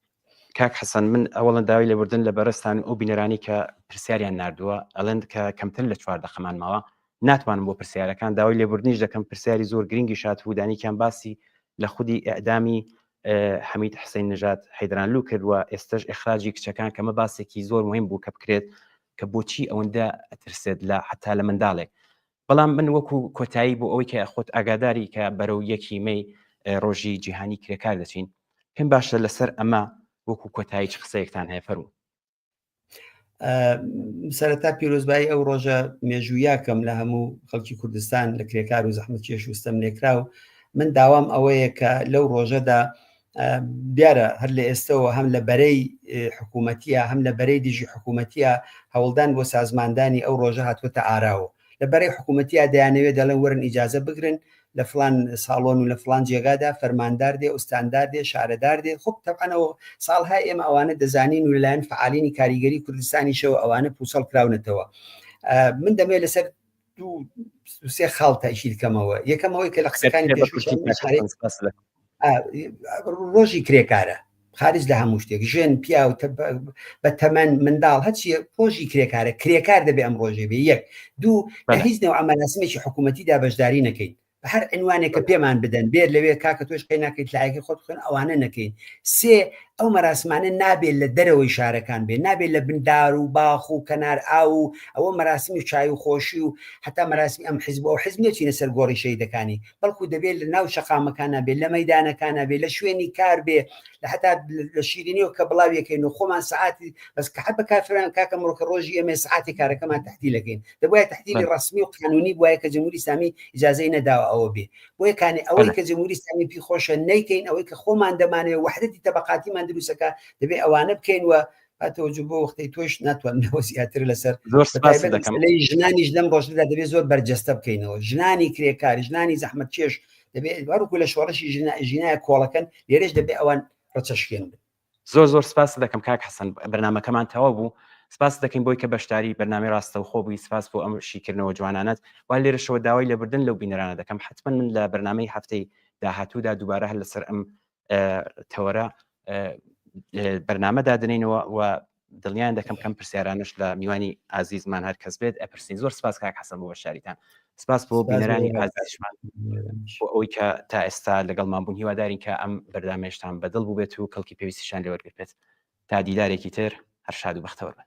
کاک حەسەن من ئەوڵەن داوای لێبوردن لە بەرزستان ئەو بینەرانی کە پرسیاریان نردووە ئەڵند کە کەمتر لە 4 دقەمان ماوە ناتوانم بۆ پرسیارەکان داوای لێبوردنیش دەکەم پرسیاری زۆر گرنگی شاتوودانیکیان باسی لە خودی ئەعدامی حەمید حسین نژاد حەیدرانلو کردووە ئێستش ئەخراجی کچەکان کەمە باسێکی زۆر مهم بوو کە بکرێت کە بۆچی ئەوەندە ئەترسێت لە حتا لە منداڵێک بەڵام من وەکو کۆتایی بۆ ئەوەی کە خۆت ئاگاداری کە بەرەو 1 مەی ڕۆژی جیهانی کرێکار دەچین پێم باشە لەسەر ئەمە وەکو کۆتایی چ قسەیەکتان هەیە فەرموو. سەرەتا پیرۆزبایی ئەو ڕۆژە مێژوویاکەم لە هەموو خەڵکی کوردستان لە کرێکار و زەحمەت کێش و ستەم لێکراو من داوام ئەوەیە کە لەو ڕۆژەدا دیارە هەر لە ئێستەوە هەم لە بەرەی حکوومەتیە هەم لە بەرەی دژی حکوومەتیە هەوڵدان بۆ سازماندانی ئەو ڕۆژە هاتووەتە ئاراوە لە بەرەی حکوومەتیە دەیانەوێت دەڵێن وەرن ئیجازە بگرن لە فلان ساڵۆن و لە فلان جێگادا فەرماندار دێ ئوستاندار دێ شارەدار دێ خب تەبعەنەوە ساڵهای ئێمە ئەوانە دەزانین و لەلایەن فعالینی کاریگەری کوردستانیشەوە ئەوانە پوسەڵ کراونەتەوە من دەمێت لەسەر سێ خاڵ تاکید دکەمەوە یەکەمەوەی کە لە قسەکانی ڕۆژی کرێکارە خارج لە هەموو شتێک ژێن پیا و بە تەمەەن منداڵ هەچی ڕۆژی کرێکارە کرێکار دەبێ ئەم ڕۆژێ بێ 1 2 لە هیچ نێو ئەمەلاسمێکی حکوومەتیدا بەشداری نەکەین هەر عنوانێکە پێمان بدەن بێت لەوێ کاکە تۆش قەی ناکەیت لایەکی خۆت خوێن ئەوانە نەکەین 3 ئەو مەراسمانە نابێت لە دەرەوەی شارەکان بێت نابێت لە بندار و باخ و کەنار ئاو و ئەوە مەراسمی چای و خۆشی و حتا مەراسمی ئەم حیزب ئەو حیزب نێچینە سەر گۆڕی شەیدەکانی بەڵکو دەبێت لە ناو شەقامەکانە بێت لە مەیدانەکانە بێت لە شوێنی کار بێ لە حتا لە شیرینیەوە کە بڵاویەکەین و خۆمان سعاتی بەس کە حەب بە کافران کاکە مڕۆکە ڕۆژی ئێمە سعاتی کارەکەمان تەحتیلەکەین دەبوایە تەحتیلی ڕسمی و قانونی بوایە کە جمهوری ئیسلامی ئیجازەی نەداوە ئەوە بێ بۆ یەکانێ ئەوەی کە جمهوری ئیسلامی پێی خۆشە نەیکەین ئەوەی کە خۆمان دەمانێت وحدەتی تەبەقاتیمان دروستەکە دەبێت ئەوانە بکەین و هاتەوەجو بۆ وەختی تۆش ناتوانەوە زیاتر لەسەر زۆر سپاس بەتایبەت دەکەم لەی ژنانیش لەم ڕۆژدا دەبێت زۆر بەرجەستە بکەینەوە ژنانی کرێکاری ژنانی زەحمەت چێش دەبێت وەرکو لە شۆڕشی ژینایە کۆڵەکەن لێرەش دەبێت ئەوان ڕەچەشکێن بن. زۆر سپاس دەکەم کاک حەسەن بەرنامەکەمان تەواو بوو سپاس دەکەین بۆی کە بەشداری بەرنامەی ڕاستەوخۆ بووی سپاس بۆ ئەم شیکردنەوە جوانانەت وا لێرەشەوە داوای لێبوردن لەو بینەرانە دەکەم حتمما من لە بەرنامەی هەفتەی داهاتوودا دووبارە هەر لەسەر ئەم تەوەرە بەرنامەدا دنینەوە و دڵنیان دەکەم کەم پرسیارانش لە میوانی ئازیزمان هەر کەس بێت ئەپرسین. زۆر سپاس کاک حەسەن بۆ بەشداریتان سپاس بۆ بینەرانی ئازیزمان بۆ ئەوەی کە تا ئێستا لەگەڵمان بوون هیوادارین کە ئەم بەردامێشتان بەدڵ بوو بێت و کەڵکی پێویستیشان لێوەرگرت تا دیدارێکی تر هەر شاد و بەختەوەر بن.